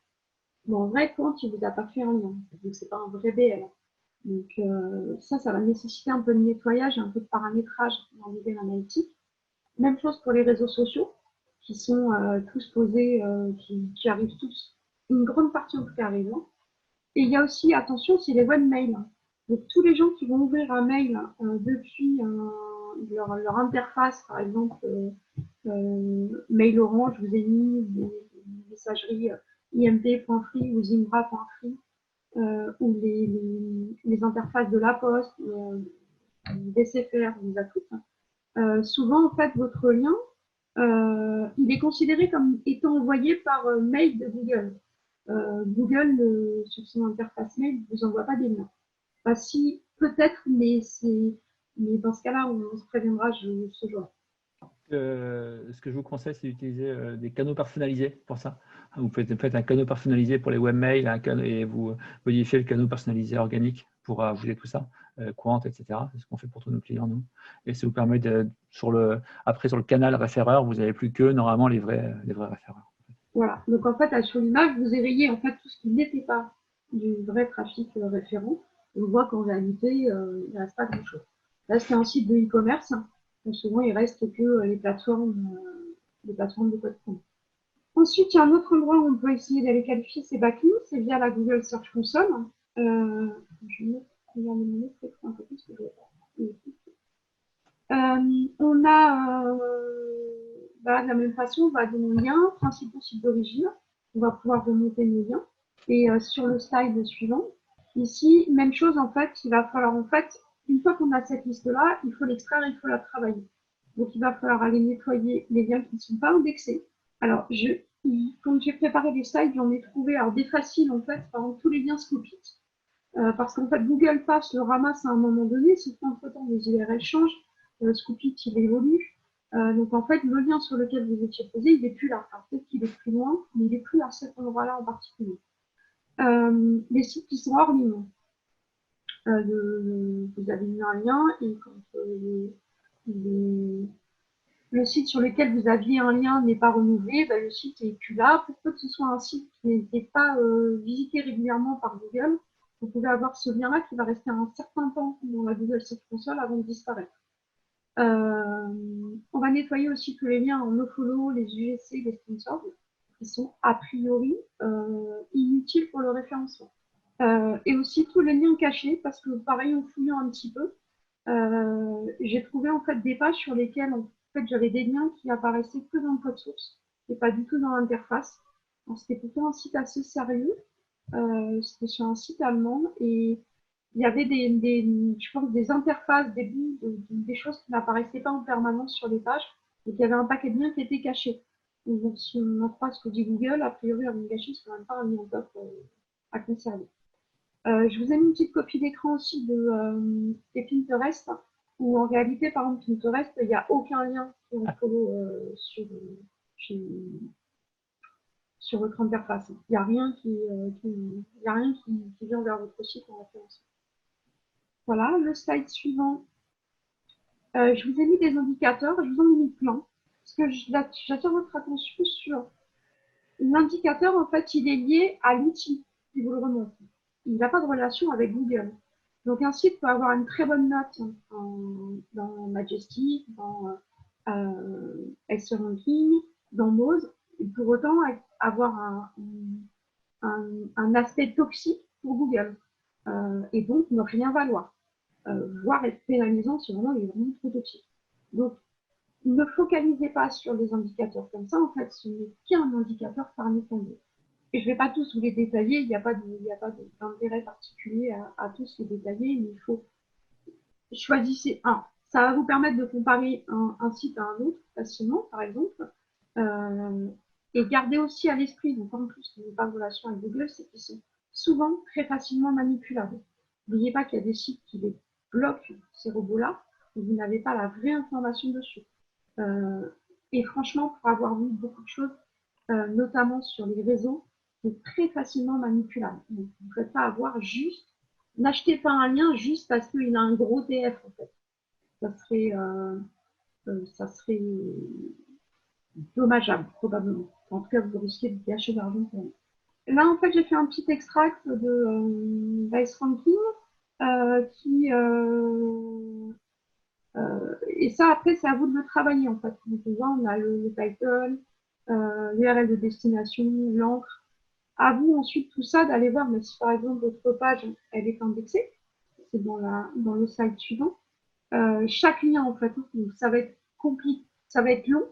Bon, en vrai, Pointe, il ne vous a pas fait un lien, donc c'est pas un vrai BL. Donc ça va nécessiter un peu de nettoyage et un peu de paramétrage dans Google Analytics. Même chose pour les réseaux sociaux, qui sont tous posés, qui arrivent tous, une grande partie en tout cas arrive. Et il y a aussi, attention, c'est les webmails. Donc tous les gens qui vont ouvrir un mail depuis leur interface, par exemple, Mail Orange, je vous ai mis des messageries imp.free ou zimbra.free, ou les interfaces de la Poste, des CFR, on les a toutes. Souvent, en fait, votre lien, il est considéré comme étant envoyé par mail de Google. Google, sur son interface mail, ne vous envoie pas des liens. Enfin, si, peut-être, mais dans ce cas-là, on se préviendra ce jour. Ce que je vous conseille, c'est d'utiliser des canaux personnalisés pour ça. Vous faites un canal personnalisé pour les webmails et vous modifiez le canal personnalisé organique pour ajouter tout ça, Quant, etc. C'est ce qu'on fait pour tous nos clients, nous. Et ça vous permet après, sur le canal référeur, vous n'avez plus que normalement les vrais référeurs. Voilà. Donc, en fait, sur l'image, vous rayé en fait tout ce qui n'était pas du vrai trafic référent. On voit qu'en réalité, il ne reste pas grand-chose. Là, c'est un site de e-commerce. Donc, souvent, il reste que les plateformes de code front. Ensuite, il y a un autre endroit où on peut essayer d'aller qualifier ces backlinks, c'est via la Google Search Console. Je vais regarder mon autre écran un peu plus que je vais faire. On a, de la même façon, on va donner un lien, principal site d'origine. On va pouvoir remonter nos liens. Et sur le slide suivant, ici, même chose, en fait, il va falloir, en fait, une fois qu'on a cette liste-là, il faut l'extraire, il faut la travailler. Donc, il va falloir aller nettoyer les liens qui ne sont pas indexés. Alors, quand j'ai préparé les slides, j'en ai trouvé des faciles, en fait, par exemple, tous les liens Scoopit. Parce qu'en fait, Google Pass le ramasse à un moment donné, sauf qu'entre-temps, les URL changent, Scoopit, il évolue. Donc, en fait, le lien sur lequel vous étiez posé, il n'est plus là. Alors, peut-être qu'il est plus loin, mais il n'est plus à cet endroit-là en particulier. Les sites qui sont hors ligne. Vous avez mis un lien et quand le site sur lequel vous aviez un lien n'est pas renouvelé, le site n'est plus là. Pour peu que ce soit un site qui n'est pas visité régulièrement par Google, vous pouvez avoir ce lien-là qui va rester un certain temps dans la Google Search Console avant de disparaître. On va nettoyer aussi tous les liens en nofollow, les UGC, les sponsors, qui sont a priori inutiles pour le référencement. Et aussi tous les liens cachés, parce que pareil, en fouillant un petit peu, j'ai trouvé en fait des pages sur lesquelles en fait, j'avais des liens qui apparaissaient que dans le code source et pas du tout dans l'interface. C'était plutôt un site assez sérieux. C'était sur un site allemand et il y avait je pense, des interfaces, des bouts, des choses qui n'apparaissaient pas en permanence sur les pages. Donc il y avait un paquet de liens qui était caché. Donc si on en croit ce que dit Google, a priori, un lien caché, c'est quand même pas un lien top à conserver. Je vous ai mis une petite copie d'écran aussi de Pinterest, où en réalité, par exemple, Pinterest, il n'y a aucun lien qui est en follow sur votre interface. Il n'y a rien qui vient vers votre site en référence. Voilà, le slide suivant. Je vous ai mis des indicateurs, je vous en ai mis plein, parce que j'attire votre attention sur l'indicateur, en fait, il est lié à l'outil qui vous le remonte. Il n'a pas de relation avec Google. Donc, un site peut avoir une très bonne note dans Majestic, dans SEO Ranking, dans Moz, et pour autant avoir un aspect toxique pour Google, et donc ne rien valoir, voire être pénalisant si vraiment il est vraiment trop toxique. Donc, ne focalisez pas sur les indicateurs comme ça, en fait, ce n'est qu'un indicateur parmi tant d'autres. Et je ne vais pas tous vous les détailler, il n'y a pas d'intérêt particulier à tous les détailler, mais il faut choisir un. Ça va vous permettre de comparer un site à un autre facilement, par exemple, et garder aussi à l'esprit, donc en plus qui n'est pas en relation avec Google, c'est qu'ils sont souvent très facilement manipulables. N'oubliez pas qu'il y a des sites qui les bloquent, ces robots-là. vous n'avez pas la vraie information dessus. Et franchement, pour avoir vu beaucoup de choses, notamment sur les réseaux, c'est très facilement manipulable. Donc, vous ne pouvez pas avoir juste, n'achetez pas un lien juste parce qu'il a un gros TF en fait. Ça serait dommageable probablement. En tout cas, vous risquez de gâcher de l'argent pour vous. Là, en fait, j'ai fait un petit extract de Vice Ranking et ça, après, c'est à vous de le travailler, en fait. Donc, on voit, on a le title, l'URL de destination, l'encre. À vous, ensuite, tout ça, d'aller voir, mais si par exemple, votre page, elle est indexée, c'est dans le slide suivant, chaque lien, en fait, ça va être compliqué, ça va être long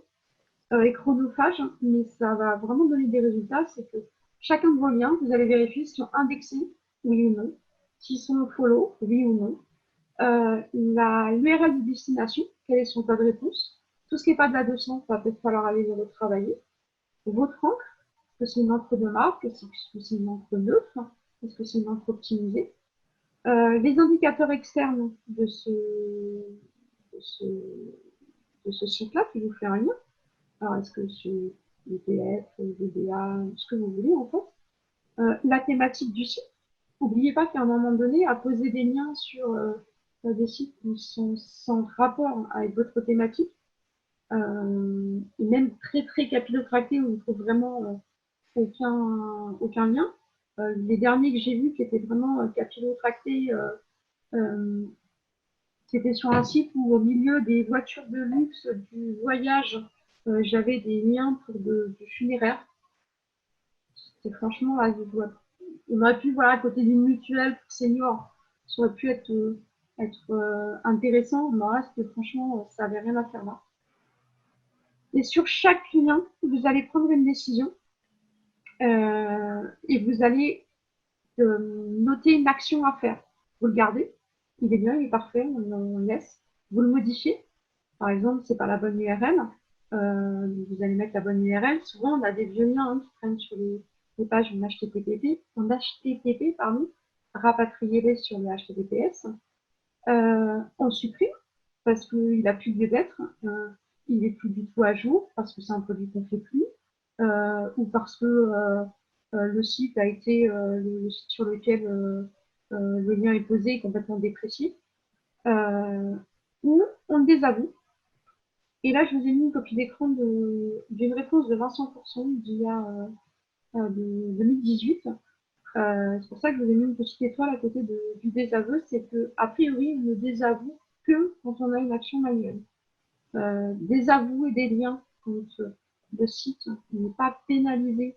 et chronophage, mais ça va vraiment donner des résultats. C'est que chacun de vos liens, vous allez vérifier s'ils sont indexés, oui ou non, s'ils sont follow, oui ou non, l'URL de destination, quel est son code de réponse. Tout ce qui n'est pas de la 200, il va peut-être falloir aller le retravailler. Votre encre, est-ce que c'est une encre de marque, est-ce que c'est une encre neutre, est-ce que c'est une encre optimisée. Les indicateurs externes de ce site-là qui vous fait un lien. Alors, est-ce que c'est ETF, VBA, ce que vous voulez en fait. La thématique du site. N'oubliez pas qu'à un moment donné, à poser des liens sur des sites qui sont sans rapport avec votre thématique, et même très très capillotractés où il ne faut vraiment aucun lien. Les derniers que j'ai vus qui étaient vraiment capillotractés, c'était sur un site où au milieu des voitures de luxe, du voyage, j'avais des liens pour du funéraire. C'est franchement, là, on aurait pu, voilà, à côté d'une mutuelle pour seniors, ça aurait pu être intéressant, mais reste, franchement, ça n'avait rien à faire là. Et sur chaque lien, vous allez prendre une décision et vous allez noter une action à faire. Vous le gardez, il est bien, il est parfait, on le laisse. Vous le modifiez. Par exemple, c'est pas la bonne URL. Vous allez mettre la bonne URL. Souvent, on a des vieux liens qui traînent sur les pages en HTTP, pardon, rapatriez-les sur le HTTPS. On supprime parce qu'il n'a plus lieu d'être, il n'est plus du tout à jour, parce que c'est un produit qu'on ne fait plus, ou parce que le site a été, le site sur lequel le lien est posé est complètement déprécié, ou on le désavoue. Et là, je vous ai mis une copie d'écran d'une réponse de Vincent Courson d'il y a de 2018. C'est pour ça que je vous ai mis une petite étoile à côté du désaveu. C'est qu'a priori, on ne désavoue que quand on a une action manuelle. Désavouer des liens quand le site n'est pas pénalisé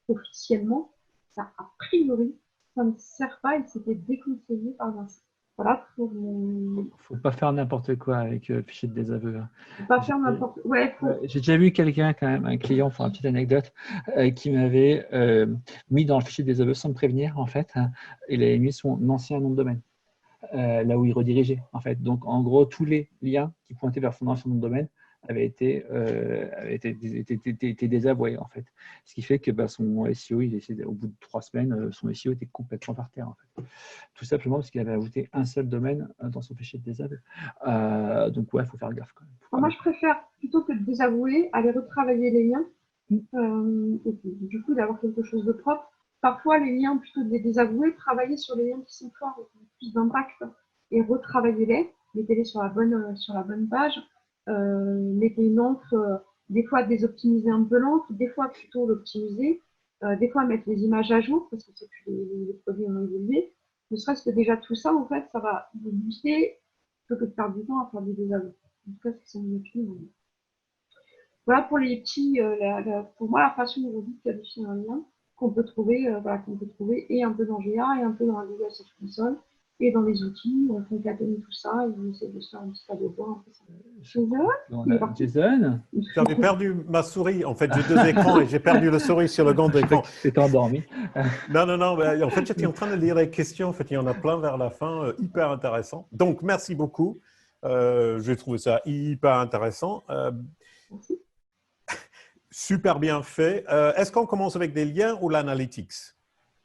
officiellement, ça, a priori, ça ne sert pas et c'était déconseillé par Vincent. Voilà pour mon... Faut pas faire n'importe quoi avec le fichier de désaveu. Faut pas faire n'importe quoi. Ouais, j'ai déjà vu quelqu'un, quand même, un client, pour une petite anecdote, qui m'avait mis dans le fichier de désaveu sans me prévenir, en fait. Il avait mis son ancien nom de domaine, là où il redirigeait, en fait. Donc, en gros, tous les liens qui pointaient vers son ancien nom de domaine avaient été désavoués, en fait. Ce qui fait que son SEO, au bout de 3 semaines, son SEO était complètement par terre, en fait. Tout simplement parce qu'il avait ajouté un seul domaine dans son fichier de désaveu. Donc, ouais, il faut faire gaffe quand même. Moi, je préfère, plutôt que de désavouer, aller retravailler les liens, et du coup, d'avoir quelque chose de propre. Parfois, les liens, plutôt que de les désavouer, travailler sur les liens qui sont forts, qui ont plus d'impact, et retravailler-les, mettez-les sur la bonne page, mettez une encre, des fois désoptimiser un peu l'encre, des fois plutôt l'optimiser, des fois mettre les images à jour, parce que c'est plus les produits ont évolué. Ne serait-ce que déjà tout ça, en fait, ça va vous booster, plutôt que de perdre du temps à faire des désaveux. En tout cas, c'est mon opinion. Voilà pour les petits, pour moi, la façon aujourd'hui de qualifier un lien qu'on peut trouver, et un peu dans GA et un peu dans la Google Search Console et dans les outils, on concaténe tout ça et on essaie de se faire un petit tableau de bord. Jason, j'avais perdu ma souris. En fait, j'ai 2 écrans et j'ai perdu la souris sur le grand écran. Tu t'es endormi. Non. En fait, j'étais en train de lire les questions. En fait, il y en a plein vers la fin, hyper intéressant. Donc, merci beaucoup. J'ai trouvé ça hyper intéressant. Super bien fait. Est-ce qu'on commence avec des liens ou l'analytics?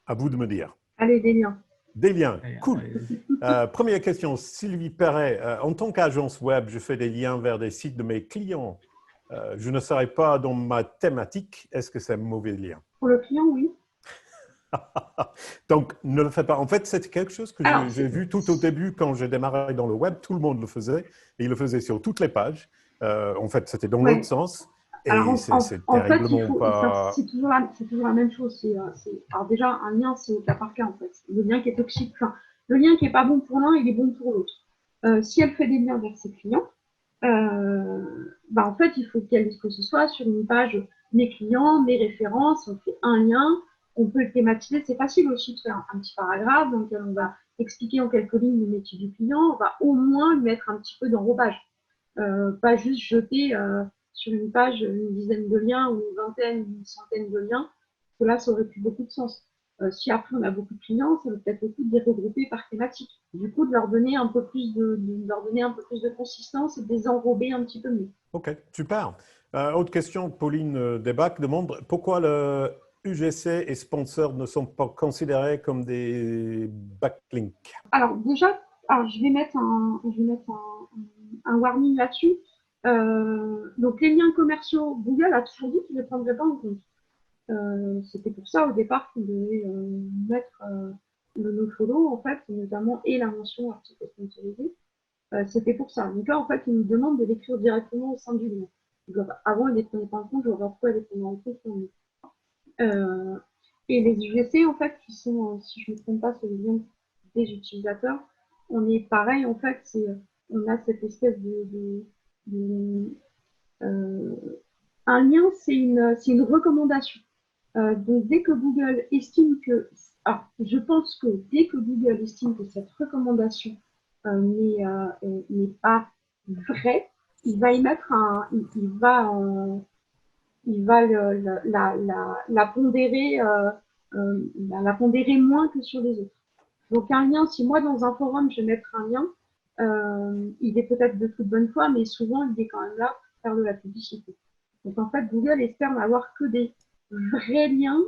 À vous de me dire. Allez, des liens. Des liens, Allez, cool. Première question, Sylvie Perret. En tant qu'agence web, je fais des liens vers des sites de mes clients. Je ne serai pas dans ma thématique. Est-ce que c'est un mauvais lien? Pour le client, oui. Donc, ne le faites pas. En fait, c'était quelque chose que Alors, j'ai vu tout au début quand j'ai démarré dans le web. Tout le monde le faisait et il le faisait sur toutes les pages. En fait, c'était dans l'autre ouais. sens Alors, et c'est en fait, terriblement pas… c'est toujours la même chose. Alors déjà, un lien, c'est au cas par cas, en fait. Le lien qui est toxique, enfin, le lien qui est pas bon pour l'un, il est bon pour l'autre. Si elle fait des liens vers ses clients, en fait, il faut que ce soit sur une page mes clients, mes références, on fait un lien, on peut le thématiser. C'est facile aussi de faire un petit paragraphe dans lequel on va expliquer en quelques lignes le métier du client. On va au moins le mettre un petit peu d'enrobage. Pas juste jeter sur une page une dizaine de liens ou une vingtaine, une centaine de liens. Parce que là, ça aurait plus beaucoup de sens. Si après on a beaucoup de clients, ça vaut peut-être le coup de les regrouper par thématique. Du coup, de leur donner un peu plus de consistance et de les enrober un petit peu mieux. Ok, super. Autre question, Pauline Debac demande pourquoi le UGC et sponsors ne sont pas considérés comme des backlinks? Alors déjà, je vais mettre un warning là-dessus. Donc les liens commerciaux, Google a toujours dit qu'il ne les prendrait pas en compte. C'était pour ça au départ qu'on devait mettre le nofollow en fait, notamment et la mention article sponsorisé. C'était pour ça. Donc là en fait, ils nous demandent de l'écrire directement au sein du lien. Donc, avant, ils ne les prenaient pas en compte, je vois pourquoi ils les prenaient en compte. Euh, et les UGC en fait, qui sont, si je ne me trompe pas, sur les liens des utilisateurs, on est pareil en fait, on a cette espèce de un lien, c'est une recommandation. Donc, dès que Google estime que, je pense que dès que Google estime que cette recommandation n'est pas vraie, il va y mettre il va la pondérer moins que sur les autres. Donc, un lien, si moi dans un forum je vais mettre un lien, il est peut-être de toute bonne foi, mais souvent il est quand même là pour faire de la publicité. Donc, en fait, Google espère n'avoir que des vrais liens.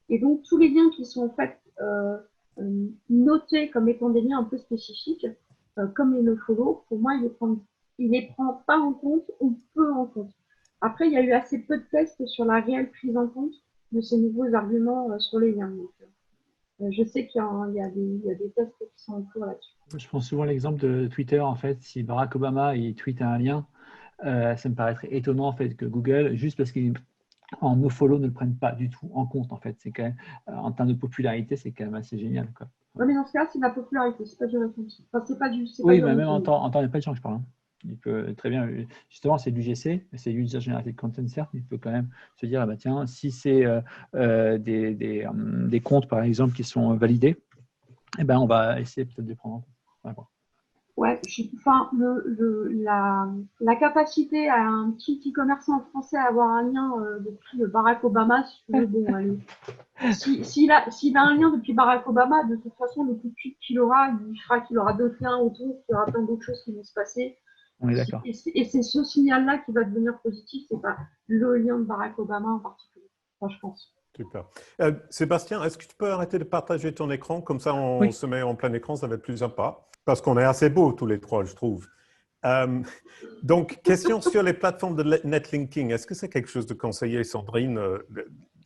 Et donc, tous les liens qui sont en fait notés comme étant des liens un peu spécifiques, comme les nofollow, pour moi, il les prend pas en compte ou peu en compte. Après, il y a eu assez peu de tests sur la réelle prise en compte de ces nouveaux arguments sur les liens. Donc, je sais qu'il y a des tests qui sont en cours là-dessus. Je prends souvent l'exemple de Twitter. En fait, si Barack Obama il tweet un lien, ça me paraîtrait étonnant en fait que Google, juste parce qu'il en nofollow, ne le prenne pas du tout en compte. En fait, c'est quand même en termes de popularité, c'est quand même assez génial, quoi. Ouais, mais dans ce cas, c'est de la popularité, c'est pas du référencement. Enfin, c'est pas Oui, du mais même en remarketing. temps de page, je parle. Il peut très bien, justement, c'est du GC, c'est User Generated Content, certes, mais il peut quand même se dire, ah bah tiens, si c'est des comptes, par exemple, qui sont validés, eh ben, on va essayer peut-être de les prendre en compte. Voilà. Ouais, enfin, la capacité à un petit e-commerçant français à avoir un lien depuis Barack Obama, si tu veux, bon, allez. S'il a un lien depuis Barack Obama, de toute façon, le coup de pub qu'il aura, il fera qu'il aura d'autres liens autour, qu'il y aura plein d'autres choses qui vont se passer. On est d'accord. Et c'est ce signal-là qui va devenir positif, c'est pas le lien de Barack Obama en particulier. Enfin, je pense. Super. Sébastien, est-ce que tu peux arrêter de partager ton écran? Comme ça, on Oui. se met en plein écran, ça va être plus sympa. Parce qu'on est assez beaux tous les trois, je trouve. Donc, question sur les plateformes de netlinking. Est-ce que c'est quelque chose de conseillé, Sandrine?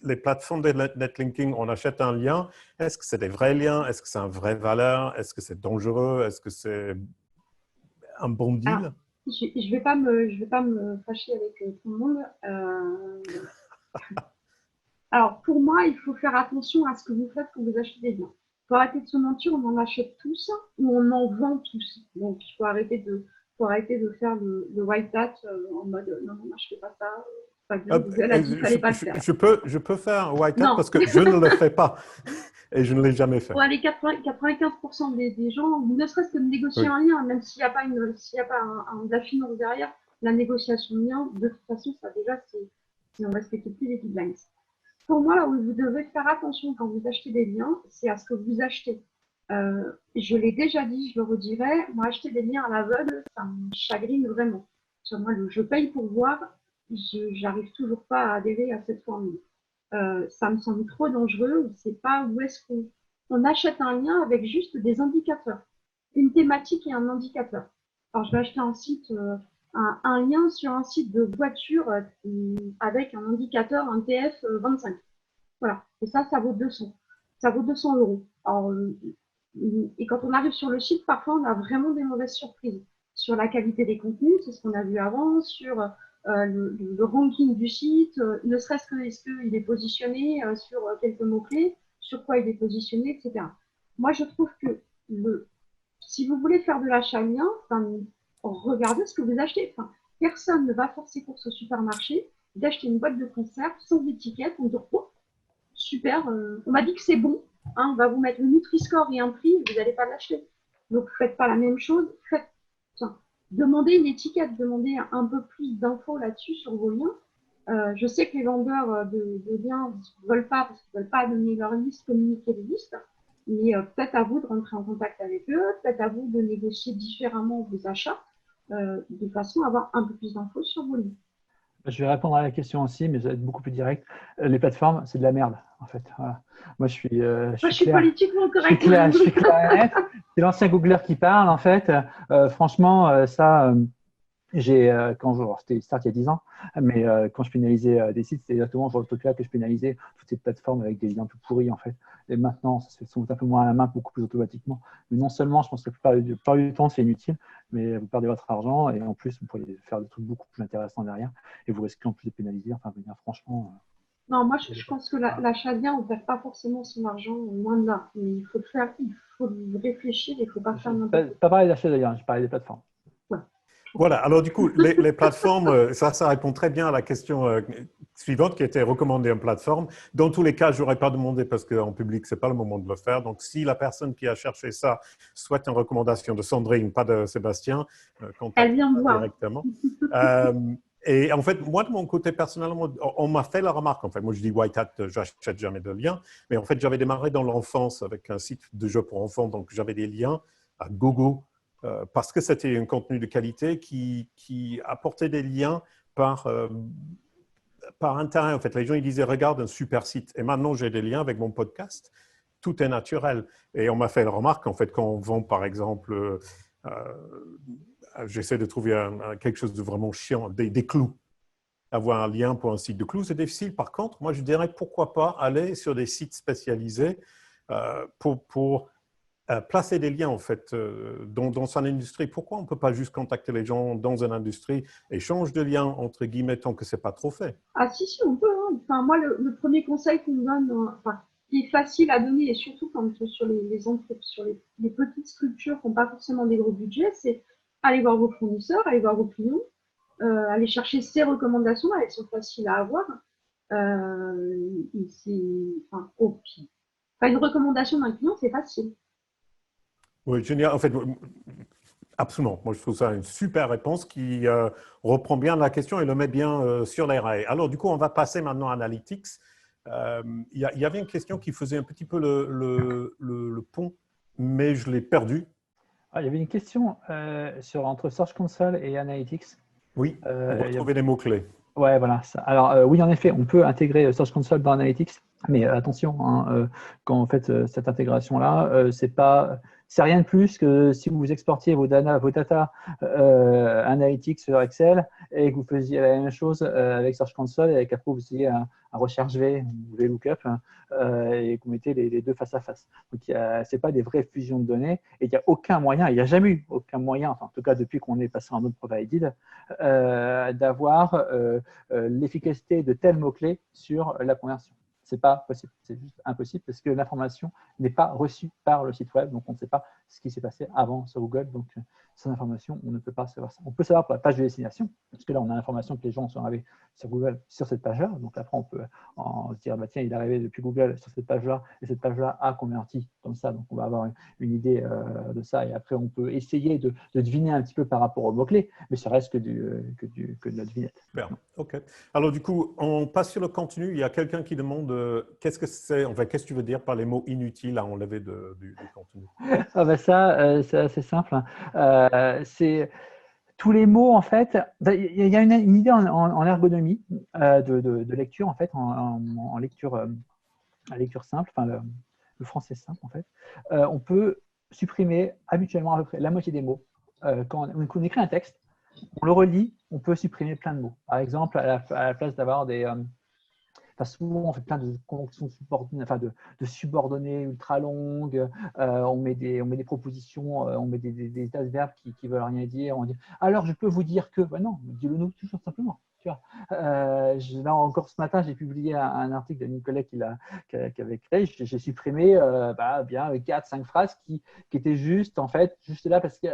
Les plateformes de netlinking, on achète un lien. Est-ce que c'est des vrais liens? Est-ce que c'est une vraie valeur? Est-ce que c'est dangereux? Est-ce que c'est un bon Alors, deal? je vais pas me fâcher avec tout le monde. Alors, pour moi, il faut faire attention à ce que vous faites quand vous achetez des biens. Il faut arrêter de se mentir, on en achète tous ou on en vend tous. Donc, il faut arrêter de faire le white hat en mode non, non, je fais pas ça. Pas bien, Google a dit qu'il fallait pas le faire. Je peux faire un white hat Non, parce que je ne le fais pas et je ne l'ai jamais fait. pour aller 95% des gens, ne serait-ce que de négocier Oui. un lien, même s'il n'y a pas, de la finance derrière, la négociation de lien, de toute façon, ça déjà, c'est on respecte plus les guidelines. Pour moi, là où vous devez faire attention quand vous achetez des liens, c'est à ce que vous achetez. Je l'ai déjà dit, je le redirai, moi, acheter des liens à l'aveugle, ça me chagrine vraiment. Moi, je paye pour voir, j'arrive toujours pas à adhérer à cette formule. Ça me semble trop dangereux, on ne sait pas où est-ce qu'on on achète un lien avec juste des indicateurs, une thématique et un indicateur. Alors, je vais acheter un lien sur un site de voiture avec un indicateur, un TF 25. Voilà. Et ça vaut 200. Ça vaut 200 euros. Alors, et quand on arrive sur le site, parfois, on a vraiment des mauvaises surprises sur la qualité des contenus, c'est ce qu'on a vu avant, sur le ranking du site, ne serait-ce que est-ce qu'il est positionné sur quelques mots-clés, sur quoi il est positionné, etc. Moi, je trouve que si vous voulez faire de l'achat lien, regardez ce que vous achetez. Personne ne va faire ses courses au supermarché d'acheter une boîte de conserve sans étiquette, on dit oh, super, on m'a dit que c'est bon, hein, on va vous mettre le Nutri-Score et un prix, vous n'allez pas l'acheter. Donc, faites pas la même chose, demandez une étiquette, demandez un peu plus d'infos là-dessus sur vos liens. Je sais que les vendeurs de liens ne veulent pas, parce qu'ils ne veulent pas donner leur liste, communiquer les listes, mais peut-être à vous de rentrer en contact avec eux, peut-être à vous de négocier différemment vos achats, de façon à avoir un peu plus d'infos sur vos liens. Je vais répondre à la question aussi, mais je vais être beaucoup plus direct. Les plateformes, c'est de la merde, en fait. Voilà. Moi, je suis clair. Politiquement correct. Je suis clair et net. C'est l'ancien Googler qui parle, en fait. Franchement, ça, c'était start il y a 10 ans, mais quand je pénalisais des sites, c'était exactement ce genre de truc-là que je pénalisais toutes ces plateformes avec des liens tout pourris, en fait. Et maintenant, ça se fait un peu moins à la main, beaucoup plus automatiquement. Mais non seulement, je pense que la plupart du temps, c'est inutile, mais vous perdez votre argent et en plus, vous pourriez faire des trucs beaucoup plus intéressants derrière et vous risquez en plus de pénaliser. Enfin, venir franchement. Non, moi, je pense que l'achat lien, on ne perd pas forcément son argent, loin de là. Mais il faut réfléchir, il ne faut pas faire n'importe quoi. Pas parler d'achat d'ailleurs, je parlais des plateformes. Voilà, alors du coup, les plateformes, ça répond très bien à la question suivante qui était recommander une plateforme. Dans tous les cas, je n'aurais pas demandé parce qu'en public, ce n'est pas le moment de le faire. Donc, si la personne qui a cherché ça souhaite une recommandation de Sandrine, pas de Sébastien, elle vient me voir directement. Et en fait, moi, de mon côté, personnellement, on m'a fait la remarque. En fait, moi, je dis White Hat, j'achète jamais de liens. Mais en fait, j'avais démarré dans l'enfance avec un site de jeux pour enfants. Donc, j'avais des liens à gogo. Parce que c'était un contenu de qualité qui apportait des liens par intérêt. En fait, les gens ils disaient regarde un super site. Et maintenant j'ai des liens avec mon podcast. Tout est naturel. Et on m'a fait la remarque en fait quand on vend par exemple, j'essaie de trouver quelque chose de vraiment chiant, des clous. Avoir un lien pour un site de clous, c'est difficile. Par contre, moi je dirais pourquoi pas aller sur des sites spécialisés pour placer des liens en fait dans son industrie. Pourquoi on ne peut pas juste contacter les gens dans une industrie, échange de liens entre guillemets tant que ce n'est pas trop fait? Ah si, on peut. Hein. Enfin, moi, le premier conseil qu'on me donne, qui est facile à donner, et surtout quand sur les petites structures qui n'ont pas forcément des gros budgets, c'est aller voir vos fournisseurs, aller voir vos clients, aller chercher ces recommandations, elles sont faciles à avoir. Une recommandation d'un client, c'est facile. Oui, génial. En fait, absolument. Moi, je trouve ça une super réponse qui reprend bien la question et le met bien sur les rails. Alors, du coup, on va passer maintenant à Analytics. Il y avait une question qui faisait un petit peu le pont, mais je l'ai perdu. Il y avait une question entre Search Console et Analytics. Oui, pour retrouver les mots-clés. Ouais, voilà. Ça. Alors, oui, en effet, on peut intégrer Search Console dans Analytics, mais attention, hein, quand vous faites cette intégration-là, c'est rien de plus que si vous exportiez vos data Analytics sur Excel et que vous faisiez la même chose avec Search Console et qu'après vous faisiez un recherche V ou VLOOKUP et que vous mettez les deux face à face. Donc, ce n'est pas des vraies fusions de données et il n'y a aucun moyen, il n'y a jamais eu aucun moyen, enfin, en tout cas depuis qu'on est passé en mode provided, d'avoir l'efficacité de tels mots-clés sur la conversion. Ce n'est pas possible, c'est juste impossible parce que l'information n'est pas reçue par le site web, donc on ne sait pas ce qui s'est passé avant sur Google, donc sans information, on ne peut pas savoir ça. On peut savoir pour la page de destination, parce que là, on a l'information que les gens sont arrivés sur Google sur cette page-là, donc après, on peut se dire, bah, tiens, il est arrivé depuis Google sur cette page-là, et cette page-là a converti comme ça, donc on va avoir une idée de ça, et après, on peut essayer de deviner un petit peu par rapport aux mots-clés, mais ça reste que de la devinette. Super, ok. Alors du coup, on passe sur le contenu. Il y a quelqu'un qui demande qu'est-ce que c'est, enfin, qu'est-ce que tu veux dire par les mots inutiles à enlever du contenu? Ah bah ça, c'est assez simple. C'est tous les mots, en fait, il y a une idée en ergonomie de lecture, en fait, en lecture simple. Enfin, le français simple en fait, on peut supprimer habituellement à peu près la moitié des mots. Quand on écrit un texte, on le relit, on peut supprimer plein de mots. Par exemple, à la place d'avoir des… souvent, on fait plein de conjonctions subordonnées, de subordonnées ultra longues. On met des propositions, on met des tas de verbes qui ne veulent rien dire. On dit alors, je peux vous dire que. Non, dis-le nous toujours simplement. Tu vois. Là encore ce matin, j'ai publié un article d'une collègue qui avait créé. J'ai supprimé bien 4-5 phrases qui étaient juste là parce que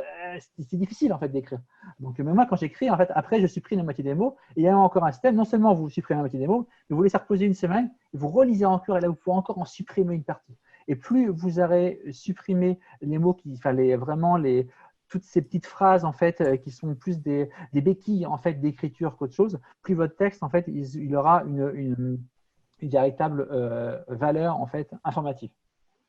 c'est difficile en fait d'écrire. Donc même moi, quand j'écris, en fait, après, je supprime la moitié des mots. Et il y a encore un système. Non seulement vous supprimez la moitié des mots, mais vous laissez reposer une semaine et vous relisez encore. Et là, vous pouvez encore en supprimer une partie. Et plus vous aurez supprimé les mots qu'il fallait vraiment toutes ces petites phrases en fait qui sont plus des béquilles en fait d'écriture qu'autre chose, plus votre texte en fait il aura une véritable valeur en fait informative.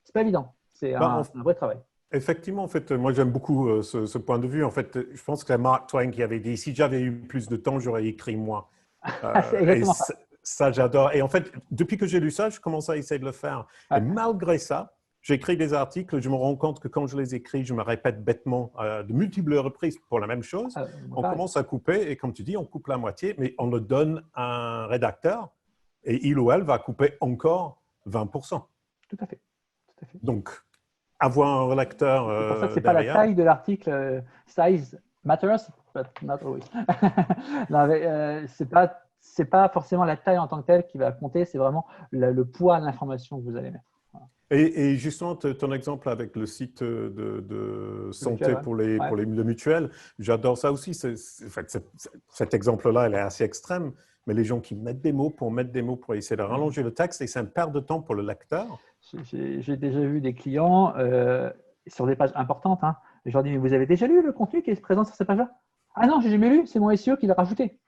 C'est pas évident, c'est un vrai travail. Effectivement, en fait, moi j'aime beaucoup ce point de vue. En fait, je pense que c'est Mark Twain qui avait dit si j'avais eu plus de temps, j'aurais écrit moins. C'est exactement ça. Ça, j'adore. Et en fait, depuis que j'ai lu ça, je commence à essayer de le faire. Ouais. Et malgré ça, j'écris des articles, je me rends compte que quand je les écris, je me répète bêtement de multiples reprises pour la même chose. On commence à couper et comme tu dis, on coupe la moitié, mais on le donne à un rédacteur et il ou elle va couper encore 20%. Tout à fait. Tout à fait. Donc, avoir un rédacteur c'est pour ça que c'est derrière… pas la taille de l'article, size matters, but not always. Non, mais, c'est pas forcément la taille en tant que telle qui va compter, c'est vraiment le poids de l'information que vous allez mettre. Et justement, ton exemple avec le site de santé mutuelle, pour les mutuelles, j'adore ça aussi. Cet exemple-là, il est assez extrême, mais les gens qui mettent des mots pour essayer de rallonger le texte, et c'est une perte de temps pour le lecteur. J'ai déjà vu des clients sur des pages importantes. Je leur dis, mais vous avez déjà lu le contenu qui est présent sur cette page-là? Ah non, j'ai jamais lu, c'est mon SEO qui l'a rajouté.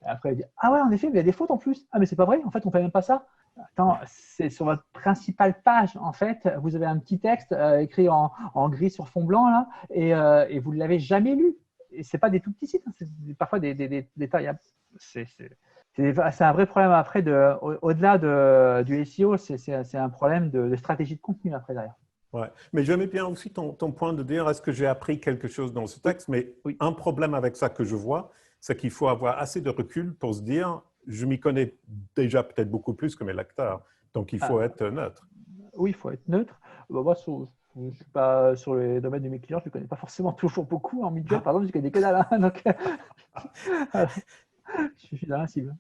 Et après, il dit, ah ouais, en effet, mais il y a des fautes en plus. Ah, mais c'est pas vrai, en fait, on ne fait même pas ça. Attends, c'est sur votre principale page, en fait, vous avez un petit texte écrit en gris sur fond blanc, là, et vous ne l'avez jamais lu. Et ce n'est pas des tout petits sites, c'est parfois des tailles. C'est un vrai problème après, au-delà du SEO, c'est un problème de stratégie de contenu après derrière. Ouais. Mais j'aimais bien aussi ton point de dire, est-ce que j'ai appris quelque chose dans ce texte? Mais un problème avec ça que je vois, c'est qu'il faut avoir assez de recul pour se dire, je m'y connais déjà peut-être beaucoup plus que mes lecteurs. Donc, il faut être neutre. Oui, il faut être neutre. Moi, je ne suis pas sur les domaines de mes clients, je ne connais pas forcément toujours beaucoup. En mutuelle, par exemple, je connais que dalle. Donc, je suis dans la cible.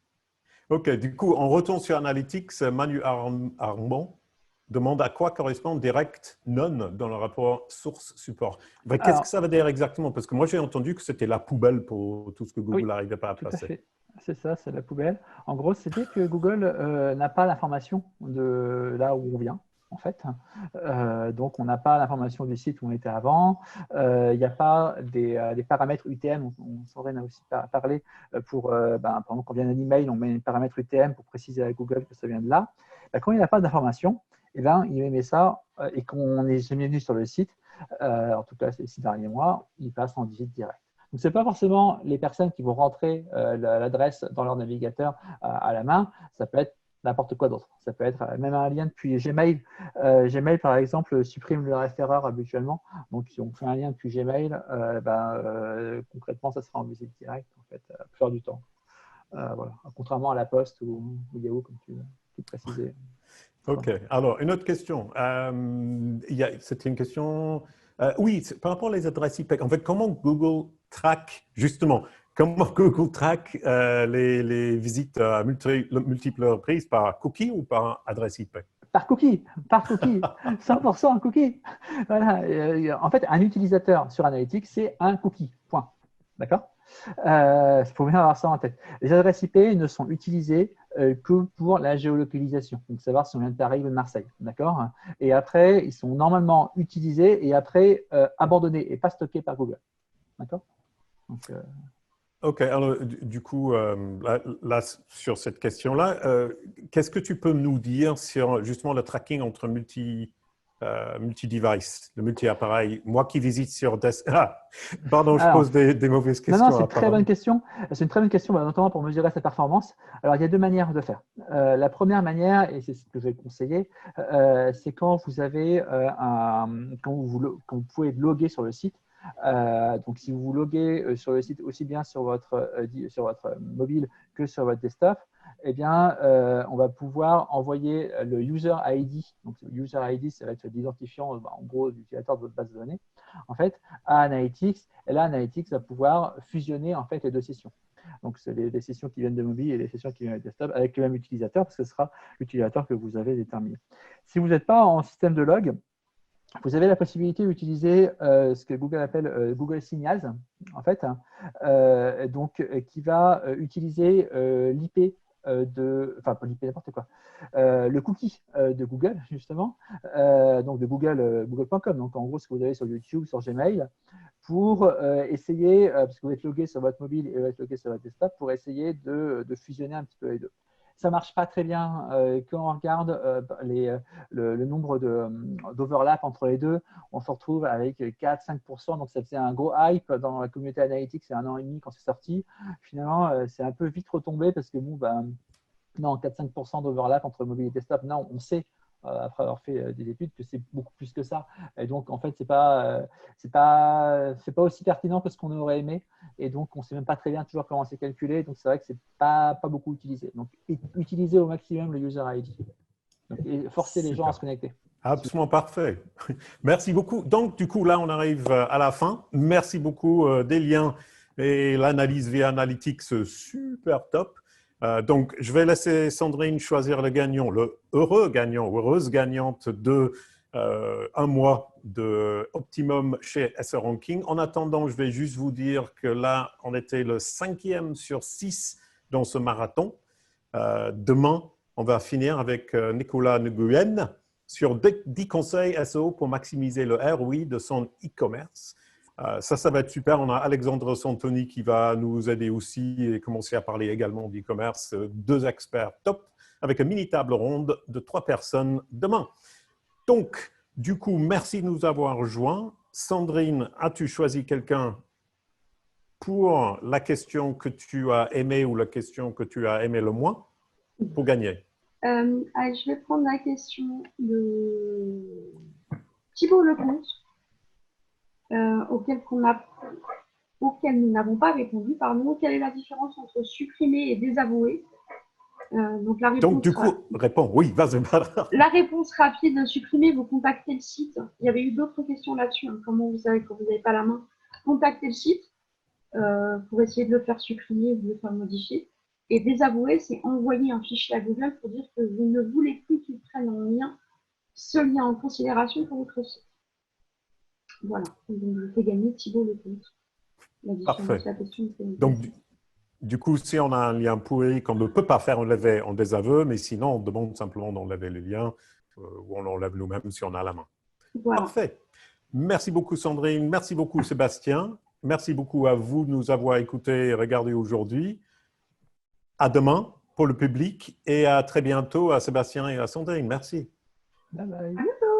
OK. Du coup, on retourne sur Analytics. Manu Armand demande à quoi correspond direct none dans le rapport source-support. Qu'est-ce que ça veut dire exactement? Parce que moi, j'ai entendu que c'était la poubelle pour tout ce que Google n'arrivait pas à placer. Tout à fait. C'est ça, c'est la poubelle. En gros, c'était que Google n'a pas l'information de là où on vient, en fait. Donc, on n'a pas l'information du site où on était avant. Il n'y a pas des paramètres UTM. Sandrine a aussi parlé pour, pendant qu'on vient d'un email, on met un paramètre UTM pour préciser à Google que ça vient de là. Quand il n'y a pas d'information, il met ça et qu'on n'est jamais venu sur le site, en tout cas ces 6 derniers mois, il passe en visite directe. Donc, ce n'est pas forcément les personnes qui vont rentrer l'adresse dans leur navigateur à la main, ça peut être n'importe quoi d'autre. Ça peut être même un lien depuis Gmail. Gmail, par exemple, supprime le référeur habituellement. Donc, si on fait un lien depuis Gmail, concrètement, ça sera en visite directe, en fait, la plupart du temps. Voilà. Contrairement à la Poste ou Yahoo, comme tu précisais. OK. Alors, une autre question. C'était une question… oui, par rapport aux adresses IP. En fait, comment Google traque, justement, les visites à multiples reprises par cookie ou par adresse IP? Par cookie, 100% cookie. Voilà. En fait, un utilisateur sur Analytics, c'est un cookie, point. D'accord? Il faut bien avoir ça en tête. Les adresses IP ne sont utilisées que pour la géolocalisation, donc savoir si on vient de Paris ou de Marseille, d'accord? Et après, ils sont normalement utilisés et après abandonnés et pas stockés par Google, d'accord? OK. Alors, du coup, là sur cette question-là, qu'est-ce que tu peux nous dire sur justement le tracking entre multi-device, le multi-appareil. Moi qui visite sur pardon, je Alors, pose des mauvaises non, questions. c'est une très bonne question. C'est une très bonne question, notamment pour mesurer sa performance. Alors, il y a deux manières de faire. La première manière, et c'est ce que je vais conseiller, c'est quand vous avez quand vous pouvez loguer sur le site. Donc, si vous vous loguez sur le site aussi bien sur votre mobile que sur votre desktop, eh bien, on va pouvoir envoyer le user ID. Donc, le user ID, ça va être l'identifiant, en gros, l'utilisateur de votre base de données, en fait, à Analytics. Et là, Analytics va pouvoir fusionner en fait les deux sessions. Donc, c'est les sessions qui viennent de mobile et les sessions qui viennent de desktop avec le même utilisateur, parce que ce sera l'utilisateur que vous avez déterminé. Si vous n'êtes pas en système de log, vous avez la possibilité d'utiliser ce que Google appelle Google Signals, en fait, qui va utiliser l'IP enfin pas l'IP, n'importe quoi, le cookie de Google, justement, donc de Google.com. Donc, en gros, ce que vous avez sur YouTube, sur Gmail, pour essayer, parce que vous êtes logué sur votre mobile et vous êtes logué sur votre desktop, pour essayer de fusionner un petit peu les deux. Ça ne marche pas très bien quand on regarde le nombre d'overlap entre les deux. On se retrouve avec 4-5%. Donc, ça faisait un gros hype dans la communauté analytique. C'est 1 an et demi quand c'est sorti. Finalement, c'est un peu vite retombé parce que, non, 4-5% d'overlap entre mobile et desktop. Non, on sait, après avoir fait des études, que c'est beaucoup plus que ça. Et donc, en fait, c'est pas aussi pertinent que ce qu'on aurait aimé. Et donc, on ne sait même pas très bien toujours comment c'est calculé. Donc, c'est vrai que ce n'est pas beaucoup utilisé. Donc, utilisez au maximum le user ID. Donc, et forcez les gens à se connecter. Absolument parfait. Merci beaucoup. Donc, du coup, là, on arrive à la fin. Merci beaucoup des liens et l'analyse via Analytics, super top. Donc, je vais laisser Sandrine choisir le gagnant, le heureux gagnant ou heureuse gagnante de un mois de Optimum chez SE Ranking. En attendant, je vais juste vous dire que là, on était le 5e sur 6 dans ce marathon. Demain, on va finir avec Nicolas Nguyen sur 10 conseils SEO pour maximiser le ROI de son e-commerce. Ça va être super. On a Alexandre Santoni qui va nous aider aussi et commencer à parler également d'e-commerce. 2 experts top avec une mini table ronde de 3 personnes demain. Donc, du coup, merci de nous avoir rejoints. Sandrine, as-tu choisi quelqu'un pour la question que tu as aimée ou la question que tu as aimée le moins pour gagner? Je vais prendre la question de Thibault Lecomte, auquel nous n'avons pas répondu. Pardon. Quelle est la différence entre supprimer et désavouer? Donc, du coup, réponds. Oui, vas-y. La réponse rapide, supprimer, vous contactez le site. Il y avait eu d'autres questions là-dessus. Comment vous savez quand vous n'avez pas la main? Contactez le site pour essayer de le faire supprimer ou de le faire modifier. Et désavouer, c'est envoyer un fichier à Google pour dire que vous ne voulez plus qu'il prenne en lien ce lien en considération pour votre site. Voilà. Donc, je fais gagner Thibault Lecomte. Parfait. Donc, du coup, si on a un lien pourri qu'on ne peut pas faire enlever, on désavoue, mais sinon, on demande simplement d'enlever le lien ou on l'enlève nous-mêmes si on a la main. Voilà. Parfait. Merci beaucoup, Sandrine. Merci beaucoup, Sébastien. Merci beaucoup à vous de nous avoir écoutés et regardés aujourd'hui. À demain pour le public et à très bientôt à Sébastien et à Sandrine. Merci. Bye bye. À bientôt.